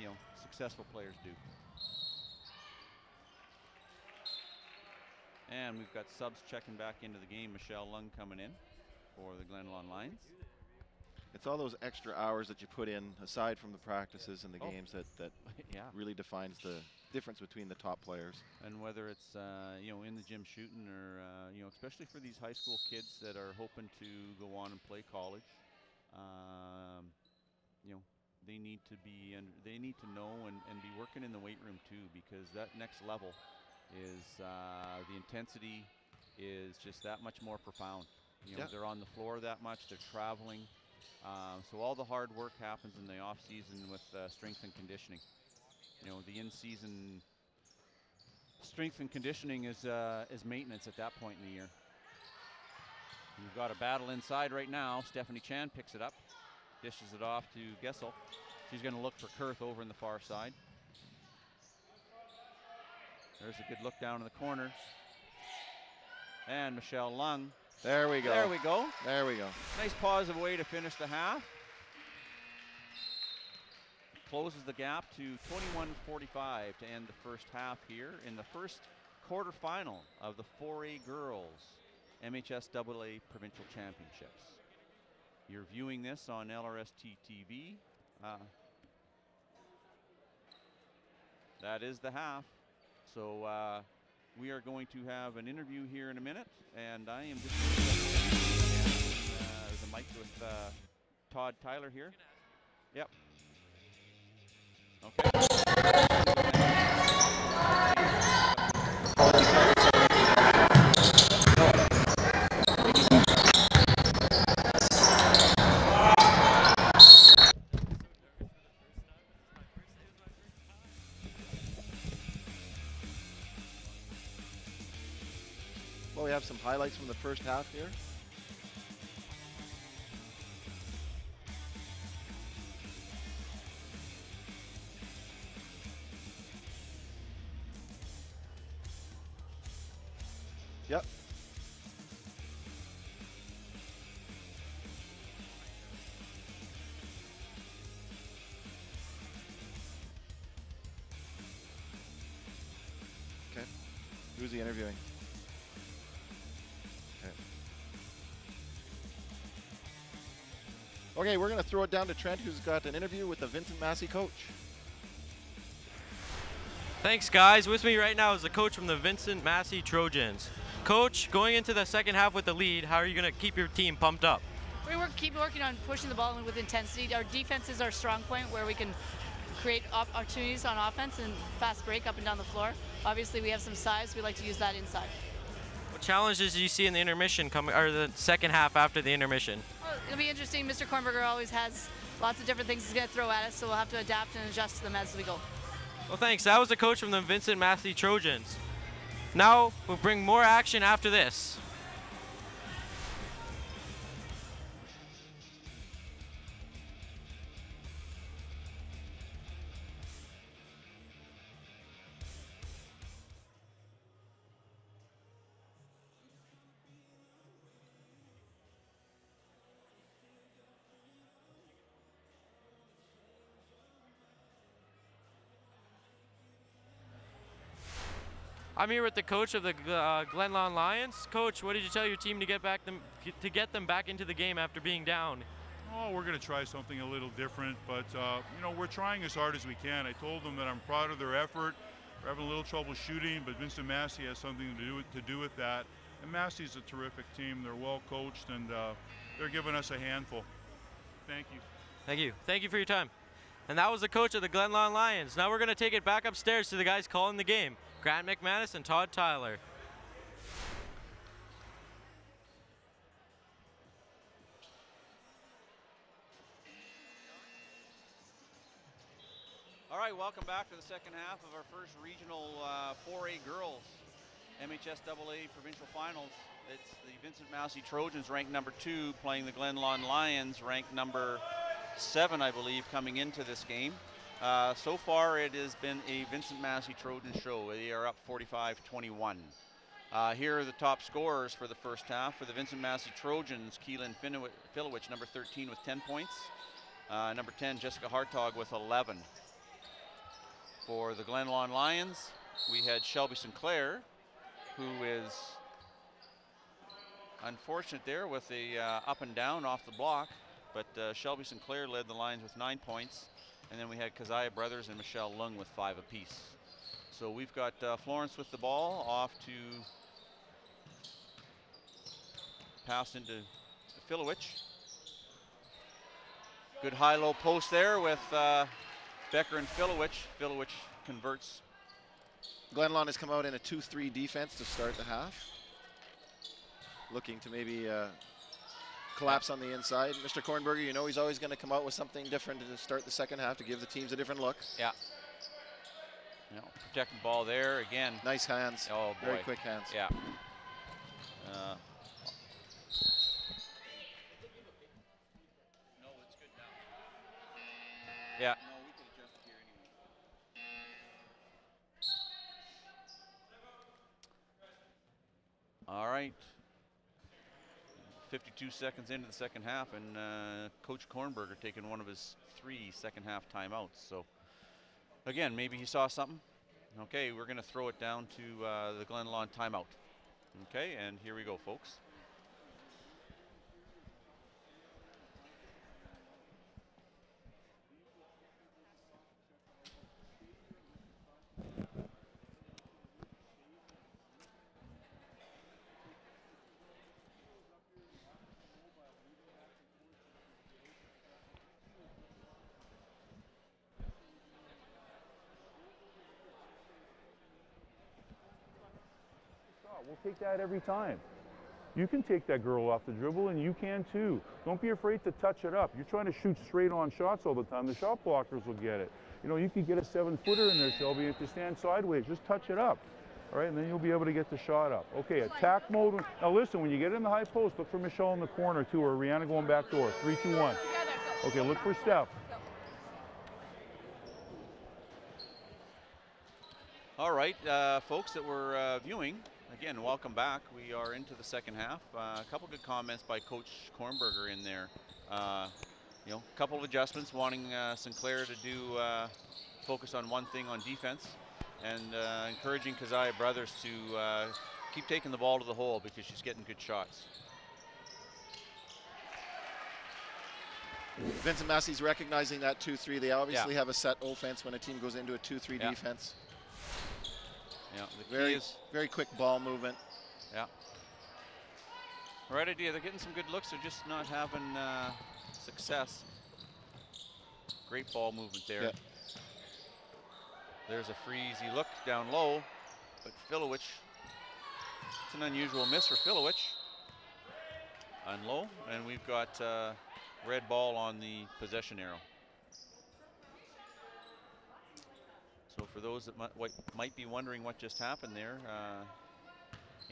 you know, successful players do. And we've got subs checking back into the game. Michelle Lung coming in for the Glenlawn Lions. It's all those extra hours that you put in aside from the practices and the games that Yeah. really defines the difference between the top players. And whether it's you know, in the gym shooting or you know, especially for these high school kids that are hoping to go on and play college, you know, they need to be and they need to know and be working in the weight room too, because that next level is the intensity is just that much more profound. You know, they're on the floor that much, they're traveling. So all the hard work happens in the off season with strength and conditioning. You know, the in-season strength and conditioning is maintenance at that point in the year. We've got a battle inside right now. Stephanie Chan picks it up, dishes it off to Gessel. She's going to look for Kurth over in the far side. There's a good look down in the corner. And Michelle Lung. There we go. There we go. There we go. Nice positive way to finish the half. Closes the gap to 21:45 to end the first half here in the first quarterfinal of the 4A Girls MHSAA Provincial Championships. You're viewing this on LRST TV. That is the half. So we are going to have an interview here in a minute, and I am just the mic with Todd Tyler here. Yep. Okay. Well, we have some highlights from the first half here. Yep. Okay. Who's he interviewing? Okay, we're going to throw it down to Trent, who's got an interview with the Vincent Massey coach. Thanks, guys. With me right now is the coach from the Vincent Massey Trojans. Coach, going into the second half with the lead, how are you going to keep your team pumped up? We keep working on pushing the ball with intensity. Our defense is our strong point where we can create opportunities on offense and fast break up and down the floor. Obviously, we have some size. We like to use that inside. What challenges do you see in the intermission coming, or the second half after the intermission? Well, it'll be interesting. Mr. Kornberger always has lots of different things he's going to throw at us, so we'll have to adapt and adjust to them as we go. Well, thanks. That was the coach from the Vincent Massey Trojans. Now we'll bring more action after this. I'm here with the coach of the Glen Lawn Lions. Coach, what did you tell your team to get them back into the game after being down? Oh, we're going to try something a little different, but you know, we're trying as hard as we can. I told them that I'm proud of their effort. We're having a little trouble shooting, but Vincent Massey has something to do with that. And Massey's a terrific team. They're well coached, and they're giving us a handful. Thank you. Thank you. Thank you for your time. And that was the coach of the Glen Lawn Lions. Now we're going to take it back upstairs to the guys calling the game, Grant McManus and Todd Tyler. All right, welcome back to the second half of our first regional 4A girls MHSAA provincial finals. It's the Vincent Massey Trojans, ranked number 2, playing the Glen Lawn Lions, ranked number 7, I believe, coming into this game. So far, it has been a Vincent Massey Trojan show. They are up 45-21. Here are the top scorers for the first half. For the Vincent Massey Trojans, Keelan Filowich, number 13, with 10 points. Number 10, Jessica Hartog, with 11. For the Glen Lawn Lions, we had Shelby Sinclair, who is unfortunate there with a up and down off the block, but Shelby Sinclair led the Lions with 9 points, and then we had Keziah Brothers and Michelle Lung with 5 apiece. So we've got Florence with the ball, off to pass into Filowich. Good high-low post there with Becker and Filowich. Filowich converts. Glen Lawn has come out in a 2-3 defense to start the half. Looking to maybe collapse on the inside. Mr. Kornberger, you know he's always going to come out with something different to start the second half to give the teams a different look. Yeah. You know, protecting ball there again. Nice hands. Oh boy. Very quick hands. Yeah. Yeah. All right. 52 seconds into the second half, and Coach Kornberger taking one of his 3 second half timeouts. So again, maybe he saw something. Okay, we're going to throw it down to the Glen Lawn timeout. Okay, and here we go, folks. We'll take that every time. You can take that girl off the dribble, and you can too. Don't be afraid to touch it up. You're trying to shoot straight on shots all the time. The shot blockers will get it. You know, you could get a 7-footer in there, Shelby, if you stand sideways. Just touch it up. All right, and then you'll be able to get the shot up. Okay, attack mode. Now listen, when you get in the high post, look for Michelle in the corner too, or Rihanna going back door. 3, 2, 1. Okay, look for Steph. All right, folks that were viewing, again, welcome back. We are into the second half. A couple good comments by Coach Kornberger in there. You know, a couple of adjustments, wanting Sinclair to do focus on one thing on defense, and encouraging Keziah Brothers to keep taking the ball to the hole because she's getting good shots. Vincent Massey's recognizing that 2-3. They obviously have a set offense when a team goes into a 2-3 defense. Yeah, the key is very quick ball movement. Yeah. Right idea. They're getting some good looks. They're just not having success. Great ball movement there. Yeah. There's a free easy look down low, but Filowich, it's an unusual miss for Filowich. On low, and we've got red ball on the possession arrow. So for those that might be wondering what just happened there,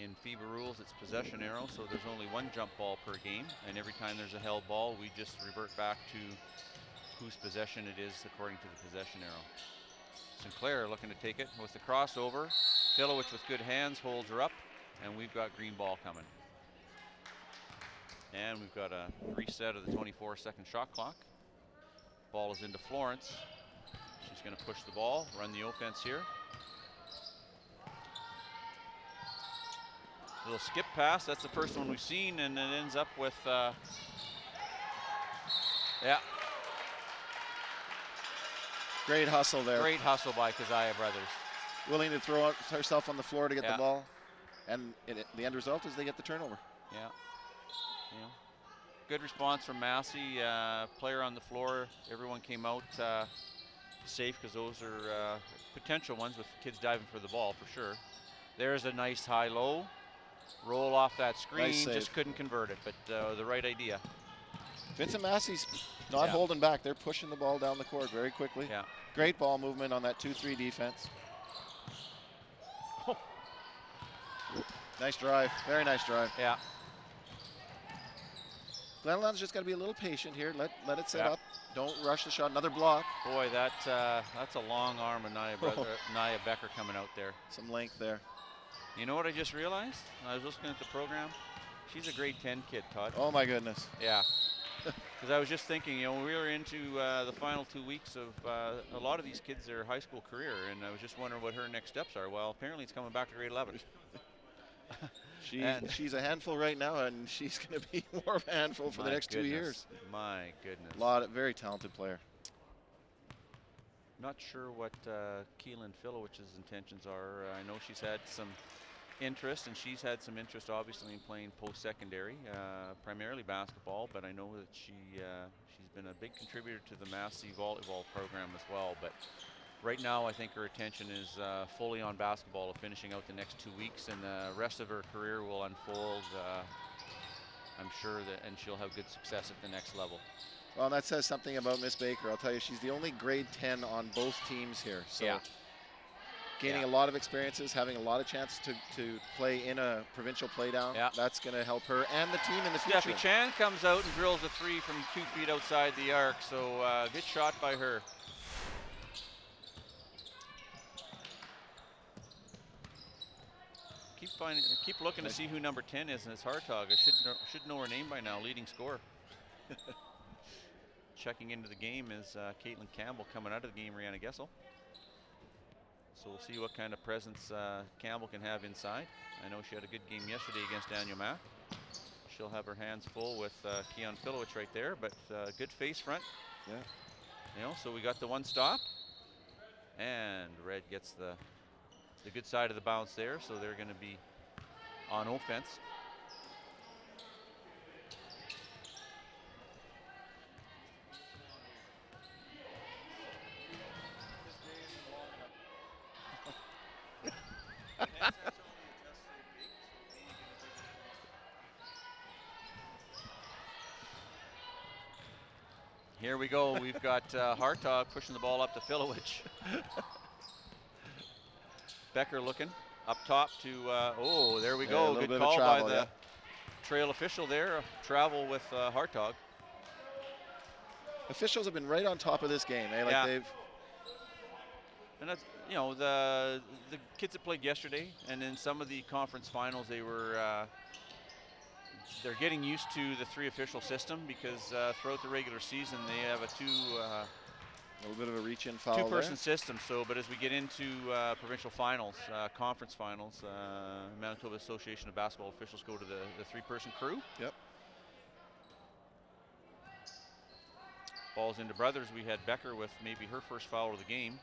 in FIBA rules it's possession arrow, so there's only 1 jump ball per game, and every time there's a held ball we just revert back to whose possession it is according to the possession arrow. Sinclair looking to take it with the crossover. Filowich with good hands holds her up, and we've got green ball coming. And we've got a reset of the 24-second shot clock. Ball is into Florence. She's going to push the ball, run the offense here. Little skip pass. That's the first one we've seen, and it ends up with, yeah. Great hustle there. Great hustle by Keziah Brothers. Willing to throw herself on the floor to get Yeah. the ball. And the end result is they get the turnover. Yeah. Yeah. Good response from Massey. Player on the floor. Everyone came out safe because those are potential ones with kids diving for the ball for sure. There's a nice high-low. Roll off that screen. Nice save. Just couldn't convert it, but the right idea. Vincent Massey's not holding back. They're pushing the ball down the court very quickly. Yeah. Great ball movement on that 2-3 defense. Oh. Nice drive. Very nice drive. Yeah. Glenlon's just got to be a little patient here. Let it set Yeah. up. Don't rush the shot. Another block. Boy, that's a long arm of Nia Becker coming out there. Some length there. You know what I just realized? I was looking at the program. She's a grade 10 kid, Todd. Oh my goodness. Yeah. Because I was just thinking, we were into the final 2 weeks of a lot of these kids' their high school career, and I was just wondering what her next steps are. Well, apparently it's coming back to grade 11. She's a handful right now, and she's going to be more of a handful for the next 2 years. My goodness. Very talented player. Not sure what Keelan Filowich's intentions are. I know she's had some interest, and she's had some interest obviously in playing post-secondary, primarily basketball, but I know that she's been a big contributor to the Massey volleyball program as well. But right now I think her attention is fully on basketball, finishing out the next 2 weeks, and the rest of her career will unfold, I'm sure, and she'll have good success at the next level. Well, that says something about Miss Baker. I'll tell you, she's the only grade 10 on both teams here. So yeah. Gaining a lot of experiences, having a lot of chance to play in a provincial playdown. Yeah. That's going to help her and the team in the future. Steffi Chan comes out and drills a 3 from 2 feet outside the arc, so good shot by her. Keep looking to see who number 10 is, and it's Hartog. I should know her name by now, leading scorer. Checking into the game is Caitlin Campbell. Coming out of the game, Rihanna Gessel. So we'll see what kind of presence Campbell can have inside. I know she had a good game yesterday against Daniel Mack. She'll have her hands full with Keon Filowich right there, but good face front. Yeah. So we got the one stop, and Red gets the good side of the bounce there, so they're going to be on offense. Here we go. We've got Hartog pushing the ball up to Filowich. Becker looking up top to, oh, there we go. Good call by the trail official there. Travel with Hartog. Officials have been right on top of this game, eh? Yeah. They've. And that's, the kids that played yesterday, and in some of the conference finals, they're getting used to the 3 official system, because throughout the regular season they have a little bit of a reach-in foul. Two-person system. So, but as we get into provincial finals, conference finals, Manitoba Association of Basketball officials go to the 3-person crew. Yep. Balls into Brothers. We had Becker with maybe her first foul of the game.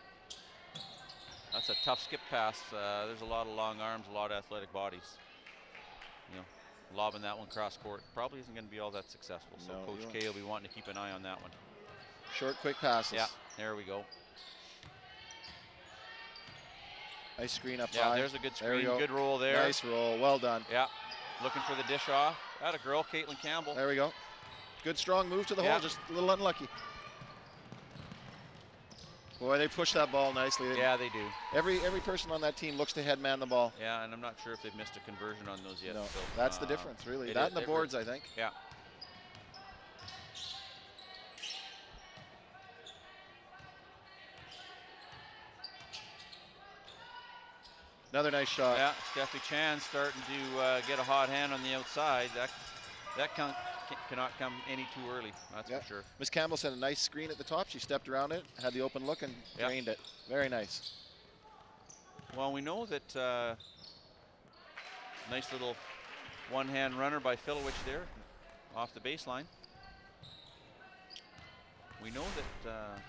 That's a tough skip pass. There's a lot of long arms, a lot of athletic bodies. Lobbing that one cross court probably isn't going to be all that successful. So No, Coach K will be wanting to keep an eye on that one. Short, quick passes. Yeah, there we go. Nice screen up Yeah, high. there's a good There we screen. go. Good roll there. Nice roll. Well done. Yeah, looking for the dish off. Atta girl, Caitlin Campbell. There we go. Good strong move to the hole, just a little unlucky. Boy, they push that ball nicely. Yeah, they do. Every person on that team looks to head man the ball. Yeah, and I'm not sure if they've missed a conversion on those yet. No, so, that's the difference, really. That and the boards, I think. Yeah. Another nice shot. Yeah, Steffi Chan starting to get a hot hand on the outside. That cannot come any too early, that's for sure. Miss Campbell set a nice screen at the top. She stepped around it, had the open look, and drained it. Very nice. Well, we know that nice little One-hand runner by Filowich there, off the baseline. We know that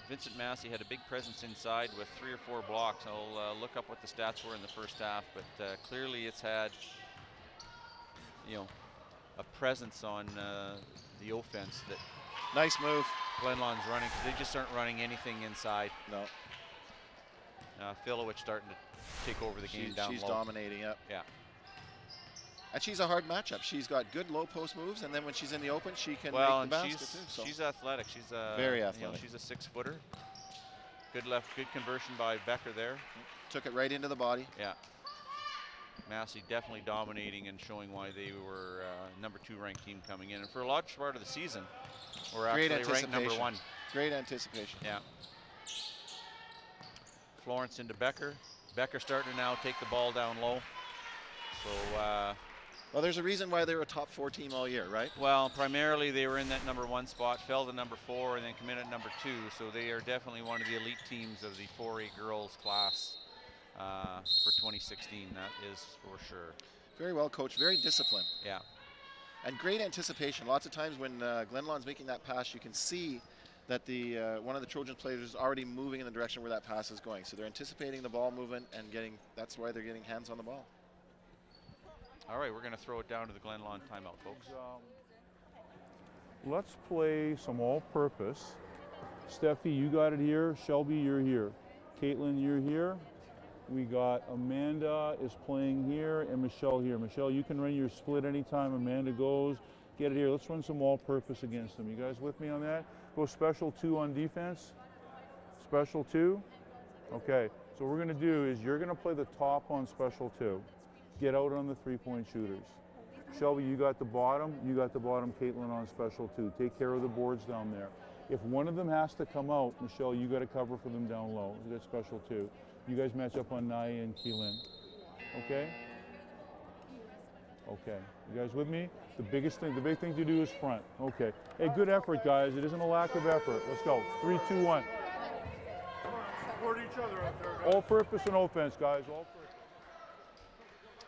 Vincent Massey had a big presence inside with 3 or 4 blocks. I'll look up what the stats were in the first half, but clearly it's had, you know, a presence on the offense that Nice move. Glenlawn's running, because they just aren't running anything inside. No. Filowich starting to take over the game down She's low. dominating, yep. Yeah. And she's a hard matchup. She's got good low post moves, and then when she's in the open, she can Well, make the and basket too. So. she's athletic. She's Very you know, athletic. she's a 6-footer. Good conversion by Becker there. Took it right into the body. Yeah. Massey definitely dominating and showing why they were number 2 ranked team coming in. And for a large part of the season, we're Great actually ranked number anticipation. 1. Great anticipation. Yeah. Florence into Becker. Becker starting to now take the ball down low. So, Well, there's a reason why they were a top 4 team all year, right? well, primarily they were in that number 1 spot, fell to number 4, and then come in at number 2. So they are definitely one of the elite teams of the 4A girls class for 2016. That is for sure. Very well coached, very disciplined. Yeah. And great anticipation. Lots of times when Glenlawn's making that pass, you can see that the one of the Trojans players is already moving in the direction where that pass is going. So they're anticipating the ball movement and that's why they're getting hands on the ball. All right, we're going to throw it down to the Glenlawn timeout, folks. Let's play some all-purpose. Steffi, you got it here. Shelby, you're here. Caitlin, you're here. We got Amanda is playing here and Michelle here. Michelle, you can run your split anytime Amanda goes. Get it here. Let's run some all-purpose against them. You guys with me on that? Go special 2 on defense. Special 2. Okay. So what we're going to do is you're going to play the top on special 2. Get out on the 3-point shooters. Shelby, you got the bottom. You got the bottom. Caitlin on special 2. Take care of the boards down there. If one of them has to come out, Michelle, you got to cover for them down low. You got special 2. You guys match up on Naya and Keelan. Okay? Okay. You guys with me? The big thing to do is front. Okay. Hey, good effort, guys. It isn't a lack of effort. Let's go. 3, 2, 1. Support each other out there, guys. All purpose and offense, guys. All purpose.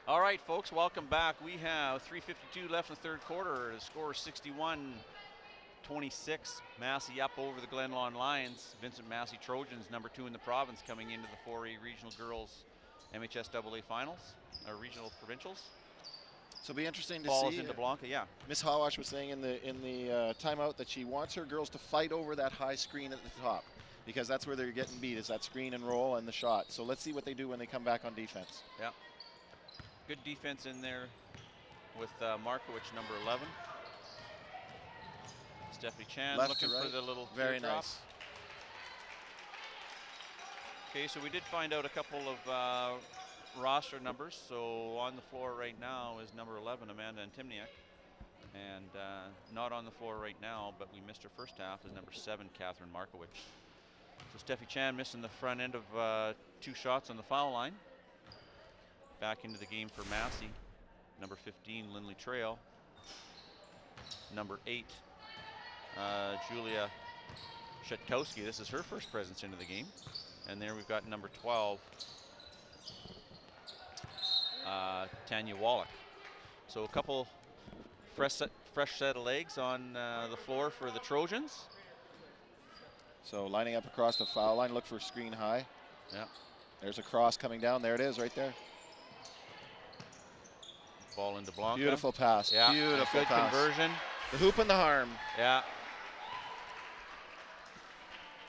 All right, folks, welcome back. We have 3:52 left in the third quarter. The score is 61-26. Massey up over the Glenlawn Lions. Vincent Massey Trojans, number 2 in the province, coming into the 4A Regional Girls MHSAA Finals, or Regional Provincials. So it'll be interesting to Ball see. is into Blanca, yeah. Miss Hawash was saying in the timeout that she wants her girls to fight over that high screen at the top, because that's where they're getting beat, is that screen and roll and the shot. So let's see what they do when they come back on defense. Yeah. Good defense in there with Markowicz, number 11. Stephanie Chan Left looking to right. for the little Very teardrop. nice. Okay, so we did find out a couple of roster numbers. So on the floor right now is number 11, Amanda Antimniak. And not on the floor right now, but we missed her first half, is number 7, Catherine Markowicz. So Steffi Chan missing the front end of 2 shots on the foul line. Back into the game for Massey. Number 15, Lindley Trail. Number 8, Julia Shetkowski. This is her first presence into the game. And there we've got number 12, Tanya Wallach. So a couple fresh set of legs on the floor for the Trojans. So lining up across the foul line, look for screen high. Yeah. There's a cross coming down. There it is right there. Ball into Blanca. Beautiful pass. Yeah. Beautiful Good pass. conversion. The hoop and the harm. Yeah.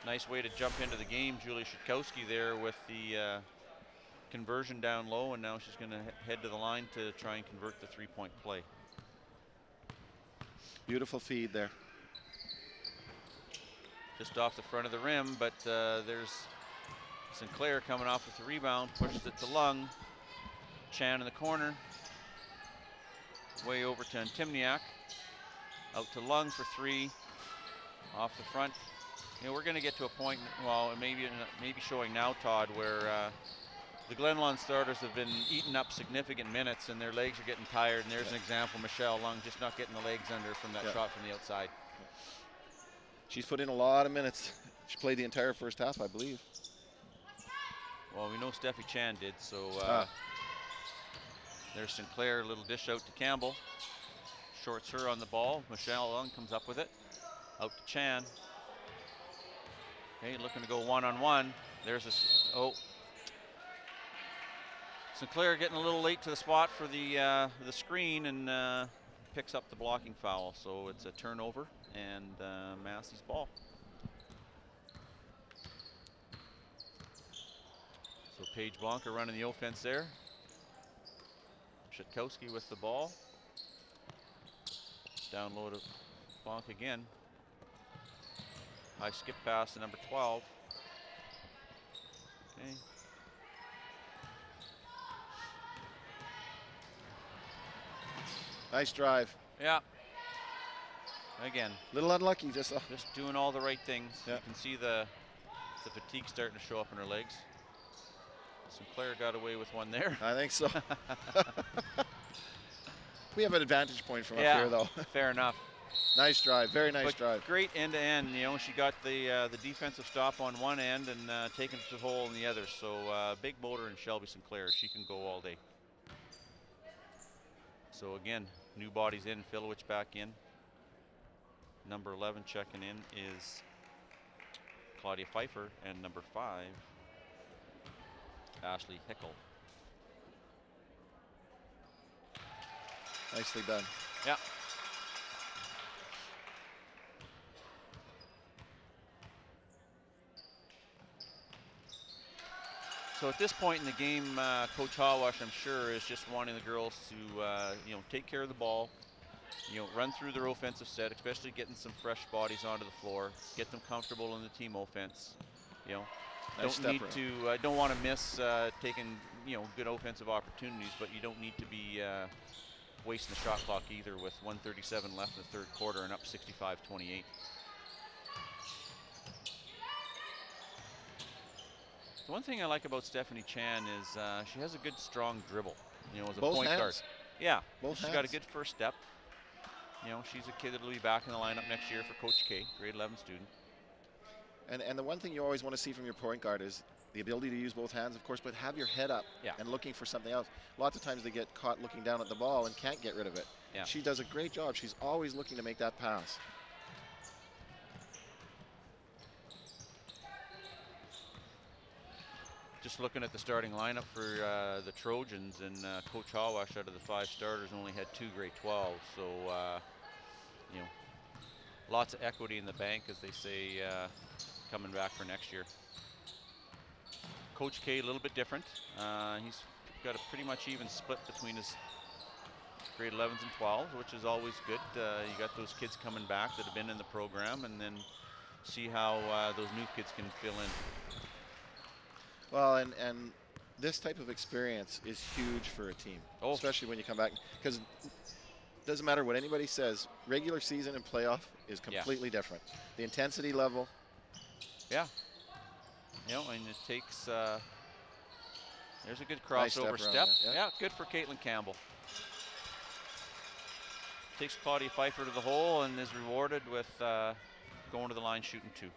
Nice way to jump into the game. Julia Shetkowski there with the conversion down low, and now she's going to head to the line to try and convert the 3-point play. Beautiful feed there. Just off the front of the rim, but there's Sinclair coming off with the rebound, pushes it to Lung. Chan in the corner. Way over to Antimniak. Out to Lung for 3. Off the front. You know, we're going to get to a point, well, maybe showing now, Todd, where the Glenlawn starters have been eating up significant minutes and their legs are getting tired. And there's an example, Michelle Lung just not getting the legs under from that shot from the outside. She's put in a lot of minutes. She played the entire first half, I believe. Well, we know Steffi Chan did, so There's Sinclair, a little dish out to Campbell. Shorts her on the ball. Michelle Lung comes up with it. Out to Chan. Okay, looking to go one-on-one. There's a, oh. Sinclair getting a little late to the spot for the screen and picks up the blocking foul. So it's a turnover and Massey's ball. So Paige Blanca running the offense there. Shitkowski with the ball. Down low to Blanca again. High skip pass to number 12. Okay. Nice drive. Yeah. Again. Little unlucky, just doing all the right things. Yeah. You can see the fatigue starting to show up in her legs. Sinclair got away with one there. I think so. We have an advantage point from up Yeah, here, though. fair enough. Nice drive, very nice But drive. great end to end. You know, she got the defensive stop on one end and taken it to the hole in the other. So big motor in Shelby Sinclair. She can go all day. So again, new bodies in, Filowich back in. Number 11 checking in is Claudia Pfeiffer, and number 5, Ashley Hickel. Nicely done. Yeah. So at this point in the game, Coach Hawash, I'm sure, is just wanting the girls to, you know, take care of the ball, you know, run through their offensive set, especially getting some fresh bodies onto the floor, get them comfortable in the team offense. You know, Nice don't need step to, don't want to miss taking, you know, good offensive opportunities, but you don't need to be wasting the shot clock either with 1:37 left in the third quarter and up 65-28. The one thing I like about Stephanie Chan is she has a good, strong dribble. You know, as a Both point hands. guard. Yeah, Both she's got a hands. good first step. You know, she's a kid that'll be back in the lineup next year for Coach K, grade 11 student. And the one thing you always want to see from your point guard is the ability to use both hands, of course, but have your head up Yeah. and looking for something else. Lots of times they get caught looking down at the ball and can't get rid of it. Yeah. She does a great job. She's always looking to make that pass. Just looking at the starting lineup for the Trojans, and Coach Hawash, out of the 5 starters, only had 2 grade 12. So, you know, lots of equity in the bank, as they say, coming back for next year. Coach K, a little bit different. He's got a pretty much even split between his grade 11s and 12s, which is always good. You got those kids coming back that have been in the program, and then see how those new kids can fill in. Well, and this type of experience is huge for a team, especially when you come back, because it doesn't matter what anybody says, regular season and playoff is completely different. The intensity level. Yeah. You know, and it takes, there's a good Nice crossover step step. around that, Yeah, good for Caitlin Campbell. Takes Claudia Pfeiffer to the hole and is rewarded with going to the line shooting 2.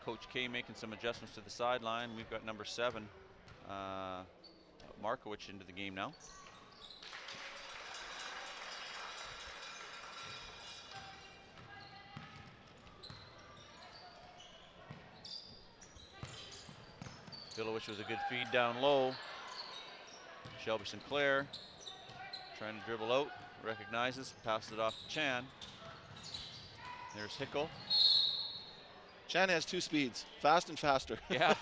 Coach K making some adjustments to the sideline. We've got number 7, Markowicz, into the game now. Filowich was a good feed down low. Shelby Sinclair trying to dribble out, recognizes, passes it off to Chan. There's Hickel. Chan has 2 speeds, fast and faster. Yeah.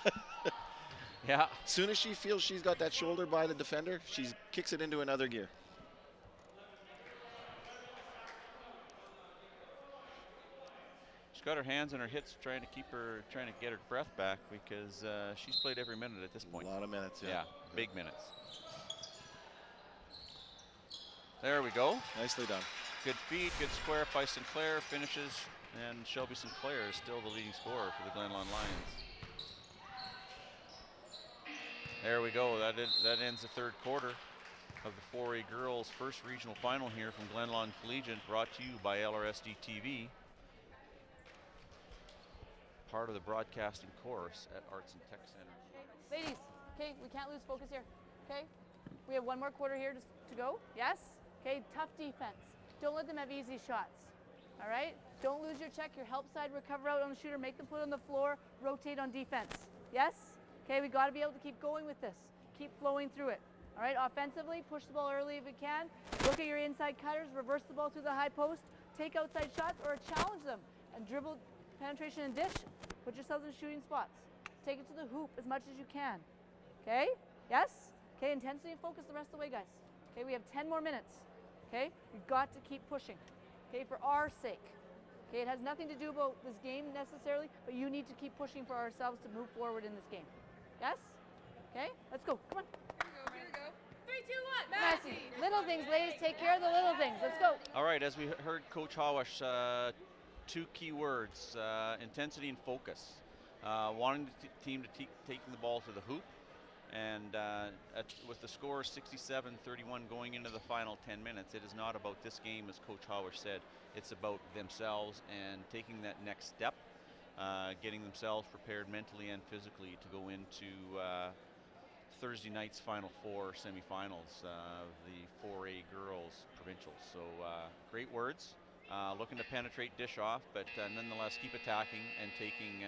Yeah. As soon as she feels she's got that shoulder by the defender, she kicks it into another gear. She's got her hands on her hips trying to get her breath back, because she's played every minute at this point. A lot of minutes, yeah. Yeah, big minutes. There we go. Nicely done. Good feed, good square by Sinclair, finishes, and Shelby Sinclair is still the leading scorer for the Glenlawn Lions. There we go. That ends the third quarter of the 4A girls' first regional final here from Glenlawn Collegiate, brought to you by LRSD TV. part of the broadcasting course at Arts and Tech Center. Ladies, okay, we can't lose focus here, okay? We have one more quarter here to go, yes? Okay, tough defense. Don't let them have easy shots, all right? Don't lose your check, your help side, recover out on the shooter, make them put it on the floor, rotate on defense, yes? Okay, we gotta be able to keep going with this. Keep flowing through it, all right? Offensively, push the ball early if you can. Look at your inside cutters, reverse the ball through the high post, take outside shots or challenge them and dribble, penetration and dish. Put yourselves in shooting spots. Take it to the hoop as much as you can, okay? Yes? Okay, intensity and focus the rest of the way, guys. Okay, we have 10 more minutes, okay? You've got to keep pushing, okay, for our sake. Okay, it has nothing to do about this game necessarily, but you need to keep pushing for ourselves to move forward in this game. Yes? Okay, let's go, come on. Here we go. 3, 2, 1, Massey. Massey. Little things, ladies, take care of the little things. Let's go. All right, as we heard Coach Hawash, 2 key words, intensity and focus. Wanting the team to taking the ball to the hoop, and with the score 67-31 going into the final 10 minutes, it is not about this game, as Coach Hawash said. It's about themselves and taking that next step, getting themselves prepared mentally and physically to go into Thursday night's Final Four semifinals of the 4A girls provincials. So great words. Looking to penetrate, dish off, but nonetheless keep attacking and taking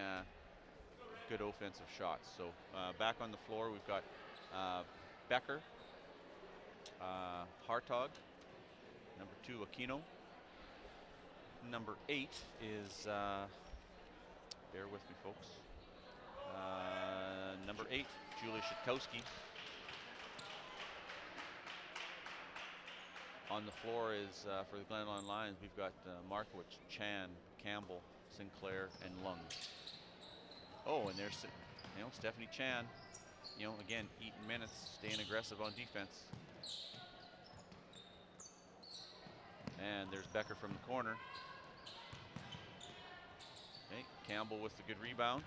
good offensive shots. So back on the floor, we've got Becker, Hartog, number 2 Aquino, number 8 is bear with me, folks, number 8 Julia Shitkowski. On the floor is for the Glen Lawn Lions, we've got Markowitz, Chan, Campbell, Sinclair, and Lung. Oh, and there's, Stephanie Chan, again, eating minutes, staying aggressive on defense. And there's Becker from the corner. Okay, Campbell with the good rebound.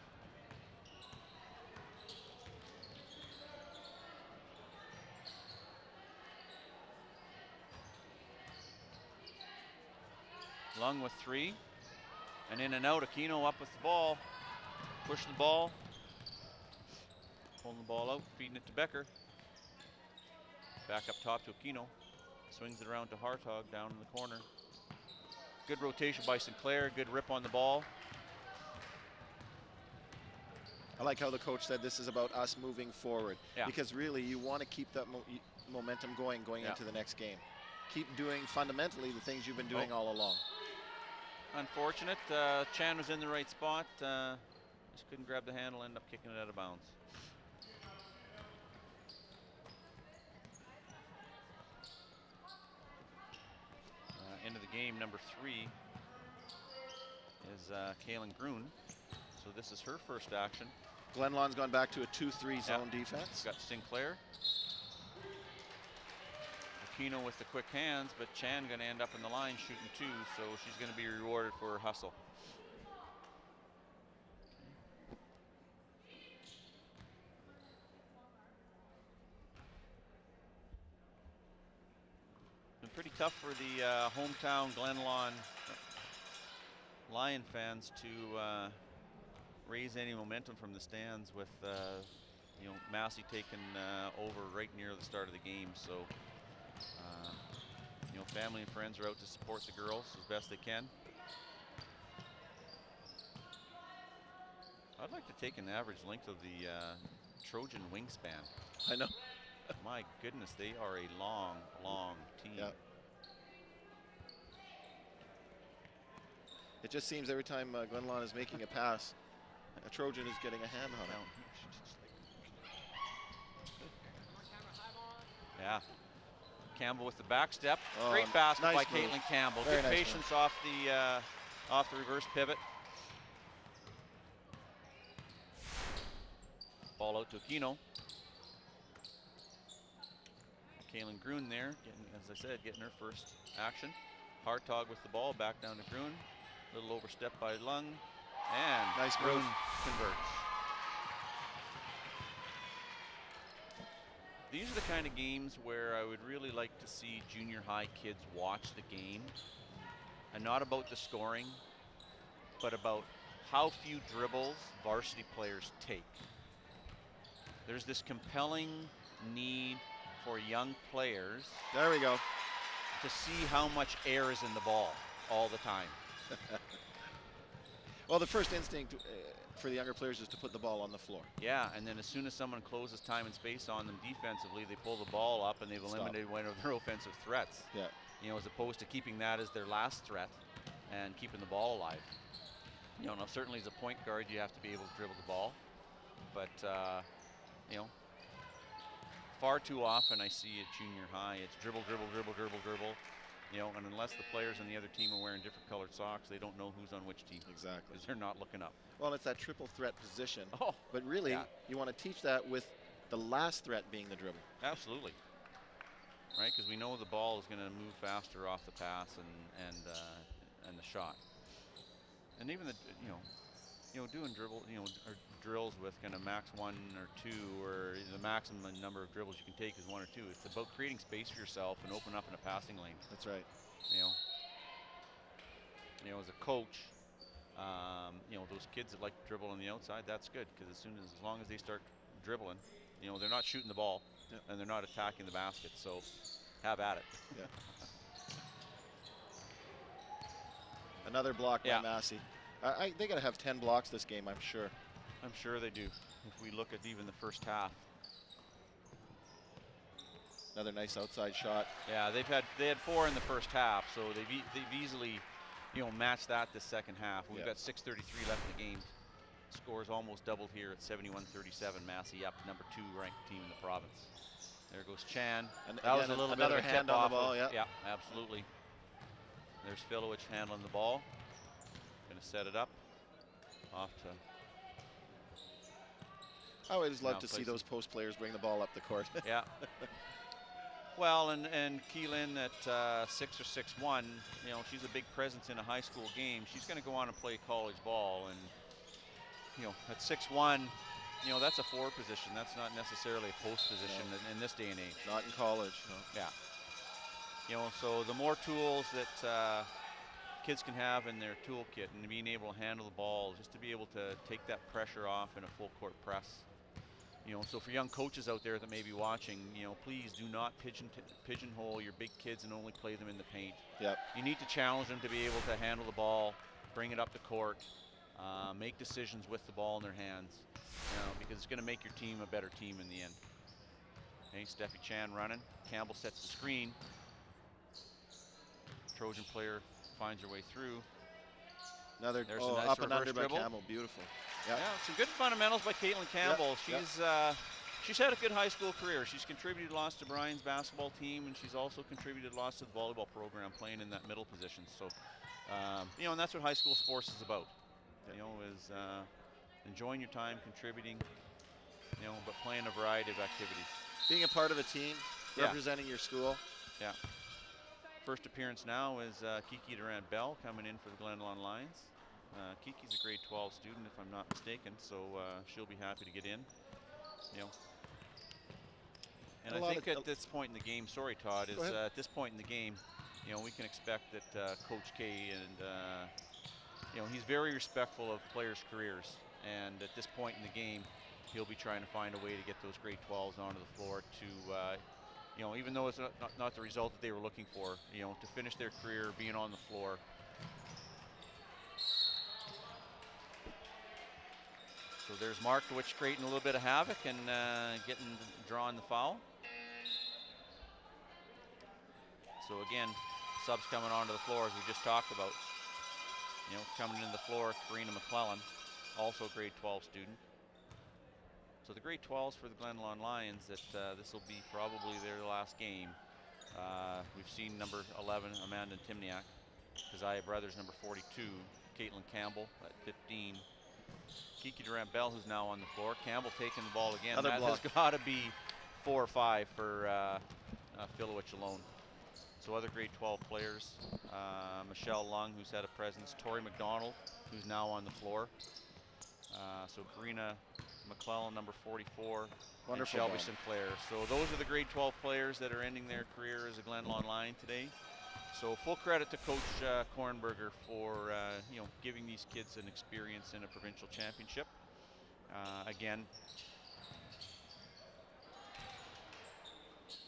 Lung with 3. And in and out, Aquino up with the ball. Pushing the ball. Pulling the ball out, feeding it to Becker. Back up top to Aquino. Swings it around to Hartog down in the corner. Good rotation by Sinclair, good rip on the ball. I like how the coach said this is about us moving forward, because really you want to keep that momentum going into the next game. Keep doing fundamentally the things you've been doing all along. Unfortunate, Chan was in the right spot, just couldn't grab the handle, ended up kicking it out of bounds. Into the game, number 3 is Kaylin Grun. So this is her first action. Glen Lawn's gone back to a 2-3 zone defense. Got Sinclair. Aquino with the quick hands, but Chan going to end up in the line shooting 2, so she's going to be rewarded for her hustle. Been pretty tough for the hometown Glen Lawn Lion fans to raise any momentum from the stands with Massey taking over right near the start of the game. So family and friends are out to support the girls as best they can. I'd like to take an average length of the Trojan wingspan. I know. My goodness, they are a long, long team. Yeah. It just seems every time Glen Lawn is making a pass, a Trojan is getting a hand on it. Yeah. Campbell with the back step. Oh, Great basket nice by move. Caitlin Campbell. Very Good nice patience off the reverse pivot. Ball out to Aquino. Kaylin Grun there, as I said, getting her first action. Hartog with the ball, back down to Grun. Little overstep by Lung, and nice Grun move. converts. These are the kind of games where I would really like to see junior high kids watch the game, and not about the scoring, but about how few dribbles varsity players take. There's this compelling need for young players. There we go. To see how much air is in the ball all the time. Well, the first instinct for the younger players is to put the ball on the floor. Yeah, and then as soon as someone closes time and space on them defensively, they pull the ball up and they've eliminated one of their offensive threats. Yeah. You know, as opposed to keeping that as their last threat and keeping the ball alive. You know, now certainly as a point guard, you have to be able to dribble the ball. But, you know, far too often I see at junior high, it's dribble, dribble, dribble, dribble, dribble. You know, and unless the players on the other team are wearing different colored socks, they don't know who's on which team. Exactly. Because they're not looking up. Well, it's that triple threat position. Oh, but really, yeah. you want to teach that with the last threat being the dribble. Absolutely. Right, because we know the ball is going to move faster off the pass and the shot. And even the doing dribble, or drills with kind of max 1 or 2, or the maximum number of dribbles you can take is 1 or 2. It's about creating space for yourself and open up in a passing lane. That's right. You know, as a coach, those kids that like to dribble on the outside, that's good, because as long as they start dribbling, they're not shooting the ball, and they're not attacking the basket. So have at it. Yeah. Another block by Massey. They got to have 10 blocks this game, I'm sure. I'm sure they do. If we look at even the first half. Another nice outside shot. Yeah, they had 4 in the first half, so they've easily, matched that this second half. We've got 6:33 left in the game. Scores almost doubled here at 71-37. Massey up, number 2 ranked team in the province. There goes Chan. And that was a little bit of a hand tip on off the ball. yeah, absolutely. There's Filowich handling the ball. Going to set it up. Off to. I always love to see those post players bring the ball up the court. Yeah. Well, and Keelan at 6 or 6'1", she's a big presence in a high school game. She's going to go on and play college ball, and at 6'1", that's a 4 position. That's not necessarily a post position in this day and age. Not in college. No. Yeah. So the more tools that kids can have in their toolkit, and being able to handle the ball, just to be able to take that pressure off in a full court press. So for young coaches out there that may be watching, please do not pigeonhole your big kids and only play them in the paint. Yep. You need to challenge them to be able to handle the ball, bring it up the court, make decisions with the ball in their hands, because it's going to make your team a better team in the end. Okay, Steffi Chan running. Campbell sets the screen. Trojan player finds her way through. Another nice up and under by dribble. Campbell. Beautiful. Yeah, some good fundamentals by Caitlin Campbell. She's had a good high school career. She's contributed lots to Brian's basketball team, and she's also contributed lots to the volleyball program, playing in that middle position. So, and that's what high school sports is about. Is enjoying your time, contributing, but playing a variety of activities. Being a part of a team, representing your school. Yeah. First appearance now is Kiki Durant-Bell coming in for the Glen Lawn Lions. Kiki's a grade 12 student, if I'm not mistaken, so she'll be happy to get in. And I think at this point in the game, sorry Todd, is at this point in the game, we can expect that Coach K and he's very respectful of players' careers, and at this point in the game, he'll be trying to find a way to get those grade 12s onto the floor to, even though it's not the result that they were looking for, to finish their career being on the floor. So there's Markowicz creating a little bit of havoc and drawing the foul. So again, subs coming onto the floor as we just talked about. Coming into the floor, Karina McClellan, also a grade 12 student. So the grade 12s for the Glen Lawn Lions, that this will be probably their last game. We've seen number 11, Amanda Timniak. Keziah Brothers, number 42. Caitlin Campbell at 15. Kiki Durant-Bell, who's now on the floor. Campbell taking the ball again. Another that block. has got to be 4 or 5 for Filowich alone. So other grade 12 players. Michelle Lung, who's had a presence. Tori McDonald, who's now on the floor. So Karina McClellan, number 44. Wonderful and Shelby ball. Sinclair. So those are the grade 12 players that are ending their career as a Glen Lawn Lion today. So full credit to Coach Kornberger for giving these kids an experience in a provincial championship. Again,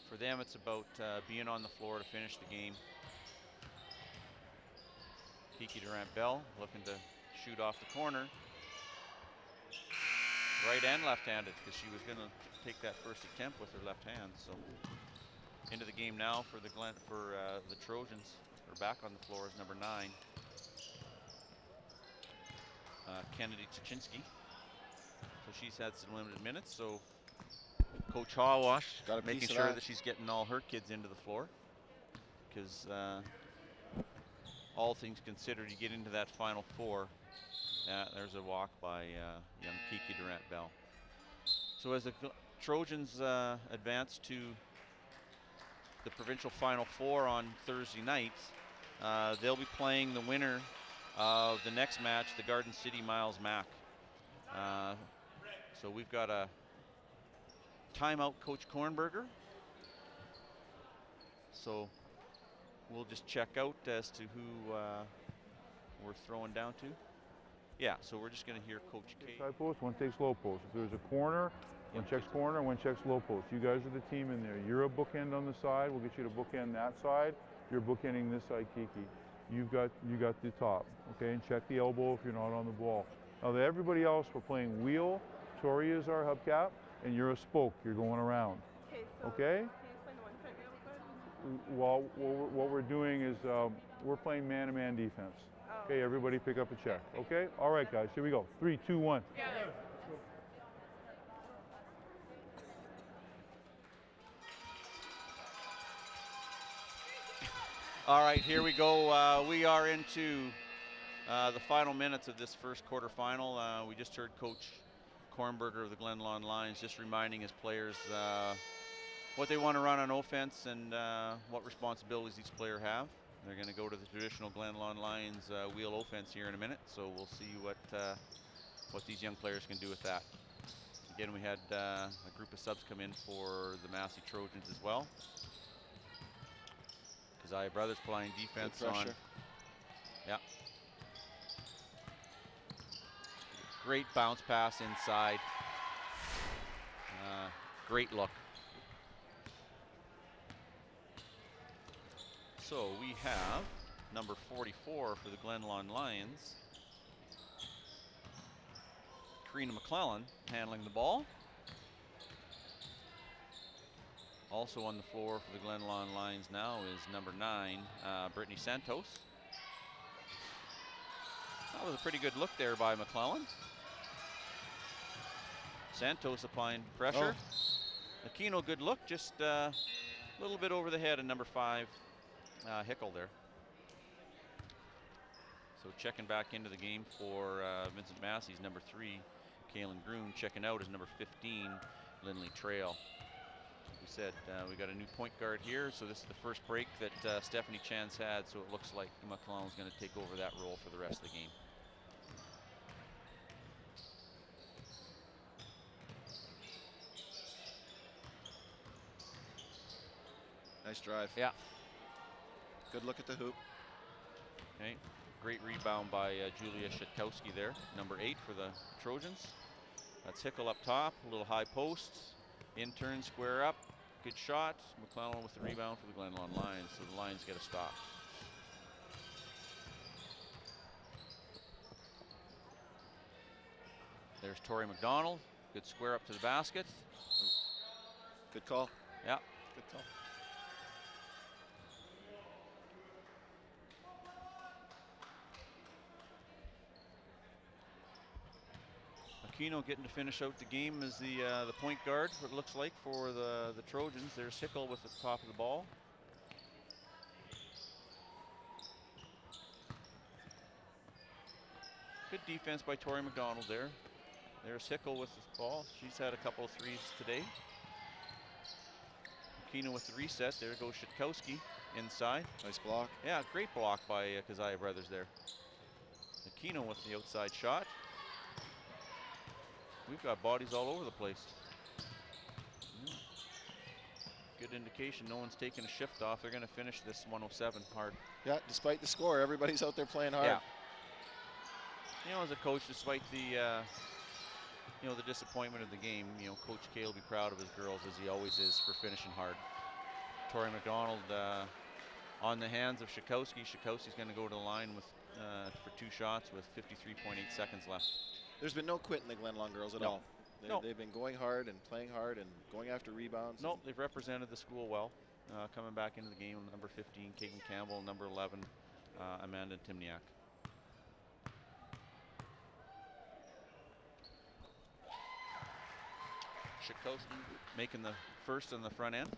for them it's about being on the floor to finish the game. Kiki Durant-Bell looking to shoot off the corner. Right and left-handed, because she was going to take that first attempt with her left hand. So into the game now for the Trojans. Or back on the floor is number 9, Kennedy Tuchinski. So she's had some limited minutes. So Coach Hawash making sure that she's getting all her kids into the floor, because all things considered, you get into that Final Four. There's a walk by young Kiki Durant-Bell. So as the Trojans advance to the provincial Final Four on Thursday night, they'll be playing the winner of the next match, the Garden City Miles Mac. So we've got a timeout, Coach Kornberger. So we'll just check out as to who we're throwing down to. Yeah, so we're just going to hear Coach K. Side post, one takes low post. If there's a corner, one checks corner, one checks low post. You guys are the team in there. You're a bookend on the side. We'll get you to bookend that side. You're bookending this side, Kiki. You got the top, okay? And check the elbow if you're not on the ball. Now, everybody else, we're playing wheel. Tori is our hubcap, and you're a spoke. You're going around. Okay, so Okay? can you explain the one check real quick? Well, what we're doing is we're playing man-to-man defense. Oh. Okay, everybody pick up a check. Okay? All right, guys, here we go. 3, 2, 1. Yeah. All right, here we go. We are into the final minutes of this first quarterfinal. We just heard Coach Kornberger of the Glen Lawn Lions just reminding his players what they want to run on offense and what responsibilities each player have. They're going to go to the traditional Glen Lawn Lions wheel offense here in a minute, so we'll see what these young players can do with that. Again, we had a group of subs come in for the Massey Trojans as well. Keziah Brothers playing defense on. Yeah. Great bounce pass inside. Great look. So we have number 44 for the Glen Lawn Lions, Karina McClellan, handling the ball. Also on the floor for the Glen Lawn Lions now is number 9, Brittany Santos. That was a pretty good look there by McClellan. Santos applying pressure. Aquino, good look, just a little bit over the head of number 5, Hickel there. So checking back into the game for Vincent Massey's number 3, Kaylin Groom. Checking out is number 15, Lindley Trail. We said we got a new point guard here, so this is the first break that Stephanie Chan's had, so it looks like McClellan's going to take over that role for the rest of the game. Nice drive. Yeah. Good look at the hoop. Okay. Great rebound by Julia Shetkowski there, number 8 for the Trojans. That's Hickel up top, a little high post, in turn, square up, good shot. McClellan with the rebound for the Glen Lawn Lions, so the Lions get a stop. There's Tori McDonald, good square up to the basket. Good call. Yeah. Good call. Aquino getting to finish out the game as the point guard, what it looks like for the Trojans. There's Hickel with the top of the ball. Good defense by Tori McDonald there. There's Hickel with the ball. She's had a couple of threes today. Aquino with the reset. There goes Shetkowski inside. Nice block. Yeah, great block by Keziah Brothers there. Aquino with the outside shot. We've got bodies all over the place. good indication. No one's taking a shift off. They're going to finish this 107 hard. Yeah, despite the score, everybody's out there playing hard. Yeah. You know, as a coach, despite the the disappointment of the game, Coach K will be proud of his girls, as he always is, for finishing hard. Tori McDonald on the hands of Shikowski. Shikowski's going to go to the line with for 2 shots with 53.8 seconds left. There's been no quit in the Glenlawn girls at all. They've been going hard and playing hard and going after rebounds. Nope, they've represented the school well. Coming back into the game, number 15, Caitlin Campbell, number 11, Amanda Timniak. Shikowski making the first on the front end.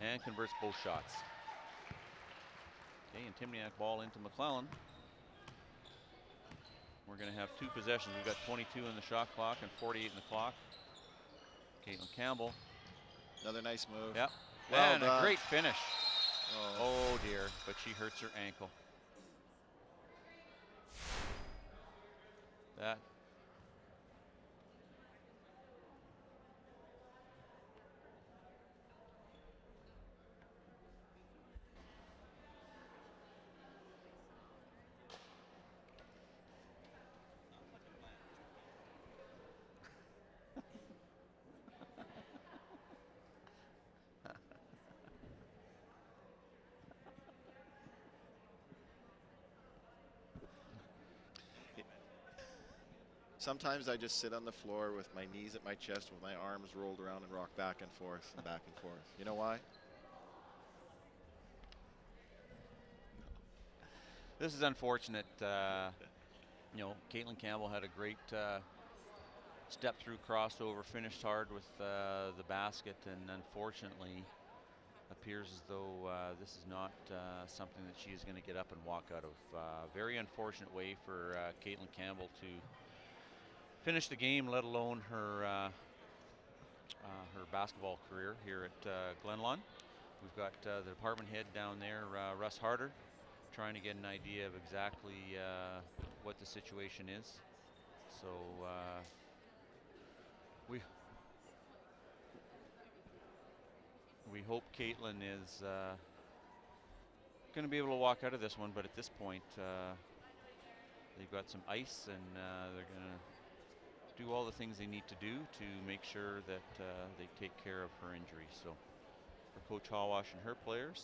And converts both shots. Okay, and Timniak ball into McClellan. We're going to have 2 possessions. We've got 22 in the shot clock and 48 in the clock. Caitlin Campbell. Another nice move. Yep. Well and done. a great finish. Oh dear, but she hurts her ankle. That. Sometimes I just sit on the floor with my knees at my chest with my arms rolled around and rock back and forth and back and forth. You know why? This is unfortunate. Caitlin Campbell had a great step through crossover, finished hard with the basket, and unfortunately appears as though this is not something that she is going to get up and walk out of. Very unfortunate way for Caitlin Campbell to finish the game, let alone her her basketball career here at Glenlawn. We've got the department head down there, Russ Harder, trying to get an idea of exactly what the situation is. So we hope Caitlin is going to be able to walk out of this one, but at this point they've got some ice, and they're going to do all the things they need to do to make sure that they take care of her injury. So for Coach Hawash and her players.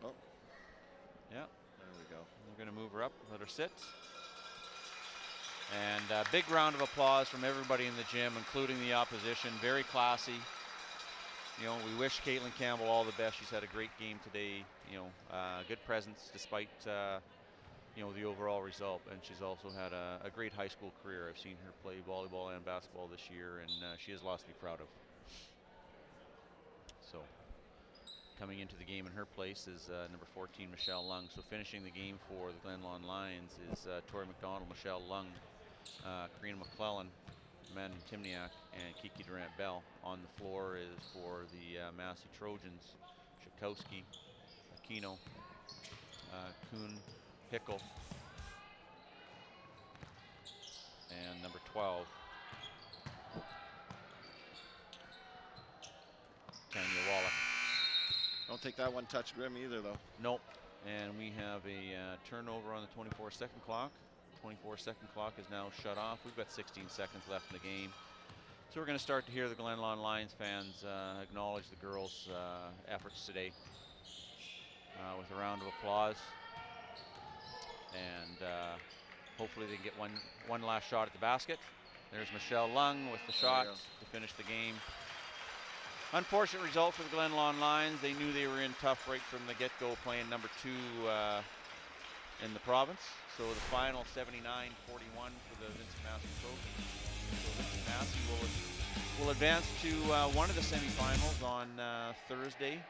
Oh. Yeah. There we go. They're going to move her up, let her sit. And a big round of applause from everybody in the gym, including the opposition. Very classy. We wish Caitlin Campbell all the best. She's had a great game today. Good presence despite the overall result, and she's also had a great high school career. I've seen her play volleyball and basketball this year, and she has lots to be proud of. So coming into the game in her place is number 14, Michelle Lung. So finishing the game for the Glenlawn Lions is Tori McDonald, Michelle Lung, Karina McClellan, Amanda Timniak, and Kiki Durant-Bell. On the floor is for the Massey Trojans, Shikowski, Aquino, Kuhn, Pickle, and number 12, Tanya Wallach. Don't take that one-touch rim either, though. Nope. And we have a turnover on the 24-second clock. 24-second clock is now shut off. We've got 16 seconds left in the game. So we're going to start to hear the Glenlawn Lions fans acknowledge the girls' efforts today with a round of applause. And hopefully they can get one last shot at the basket. There's Michelle Lung with the shot to finish the game. Unfortunate result for the Glenlawn Lions. They knew they were in tough right from the get-go, playing number 2 in the province. So the final 79-41 for the Vincent Massey Trojans. So Vincent Massey will advance to one of the semifinals on Thursday,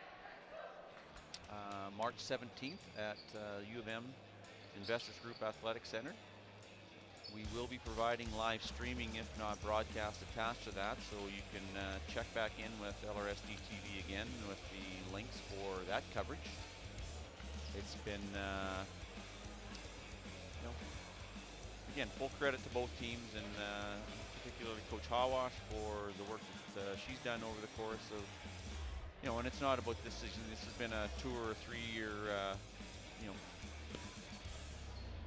March 17th at U of M Investors Group Athletic Center. We will be providing live streaming, if not broadcast, attached to that, so you can check back in with LRSD TV again with the links for that coverage. It's been, again, full credit to both teams, and particularly Coach Hawash for the work that she's done over the course of, and it's not about this season. This has been a 2 or 3 year,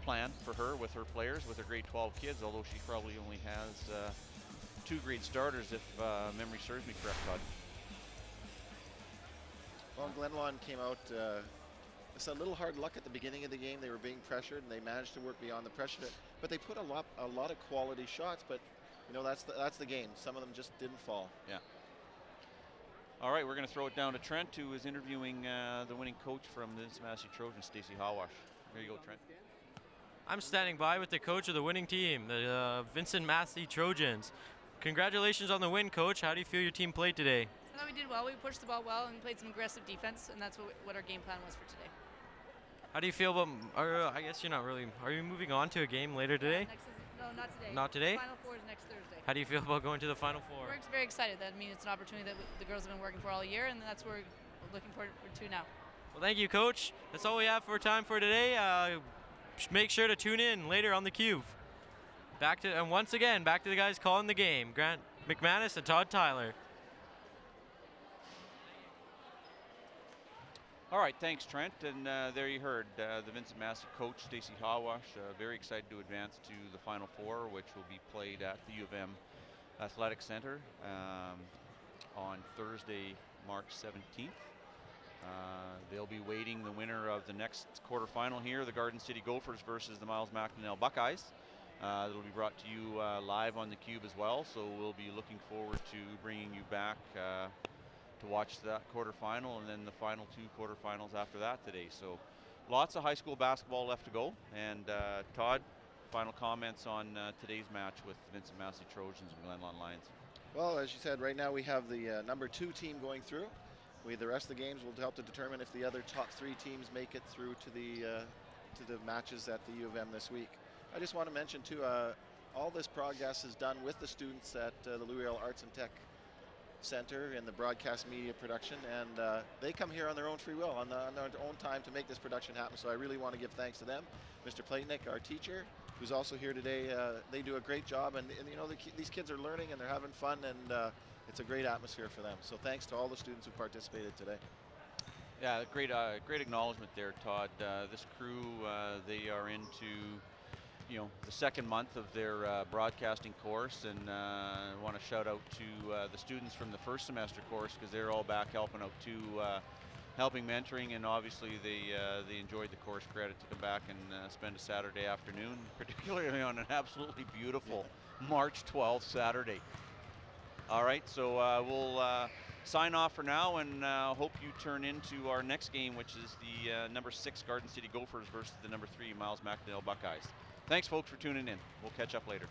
plan for her with her players, with her grade 12 kids, although she probably only has 2 grade starters if memory serves me correct, Todd. Well, Glenlawn came out, it's a little hard luck at the beginning of the game. They were being pressured and they managed to work beyond the pressure, but they put a lot of quality shots, but that's the game. Some of them just didn't fall. Yeah. All right, we're going to throw it down to Trent, who is interviewing the winning coach from the Vincent Massey Trojans, Stacey Hawash. Here you go, Trent. I'm standing by with the coach of the winning team, the Vincent Massey Trojans. Congratulations on the win, Coach. How do you feel your team played today? I thought we did well. We pushed the ball well and played some aggressive defense, and that's what our game plan was for today. How do you feel about, I guess you're not really, are you moving on to a game later today? No, not today. Not today? Final Four is next Thursday. How do you feel about going to the Final Four? We're very excited. I mean, it's an opportunity that the girls have been working for all year, and that's what we're looking forward to now. Well, thank you, Coach. That's all we have for time for today. Make sure to tune in later on the Cube. And once again, back to the guys calling the game, Grant McManus and Todd Tyler. All right, thanks, Trent. And there you heard the Vincent Massey coach, Stacey Hawash, very excited to advance to the Final Four, which will be played at the U of M Athletic Center on Thursday, March 17th. They'll be waiting the winner of the next quarterfinal here, the Garden City Gophers versus the Miles McNeil Buckeyes. It'll be brought to you live on the Cube as well, so we'll be looking forward to bringing you back to watch that quarterfinal and then the final 2 quarterfinals after that today. So lots of high school basketball left to go. And Todd, final comments on today's match with Vincent Massey Trojans and Glenlawn Lions. Well, as you said, right now we have the number 2 team going through. The rest of the games will help to determine if the other top 3 teams make it through to the matches at the U of M this week. I just want to mention too, all this progress is done with the students at the Louisville Arts and Tech Center in the broadcast media production, and they come here on their own free will, on their own time to make this production happen. So I really want to give thanks to them. Mr. Platnick, our teacher, who's also here today, they do a great job, and these kids are learning and they're having fun, and it's a great atmosphere for them. So thanks to all the students who participated today. Yeah, great acknowledgement there, Todd. This crew, they are into the second month of their broadcasting course, and I want to shout out to the students from the first semester course, because they're all back helping out too, helping mentoring, and obviously they enjoyed the course. Credit to come back and spend a Saturday afternoon, particularly on an absolutely beautiful March 12th Saturday. All right, so we'll sign off for now, and hope you turn into our next game, which is the number 6 Garden City Gophers versus the number 3 Miles McNeil Buckeyes. Thanks, folks, for tuning in. We'll catch up later.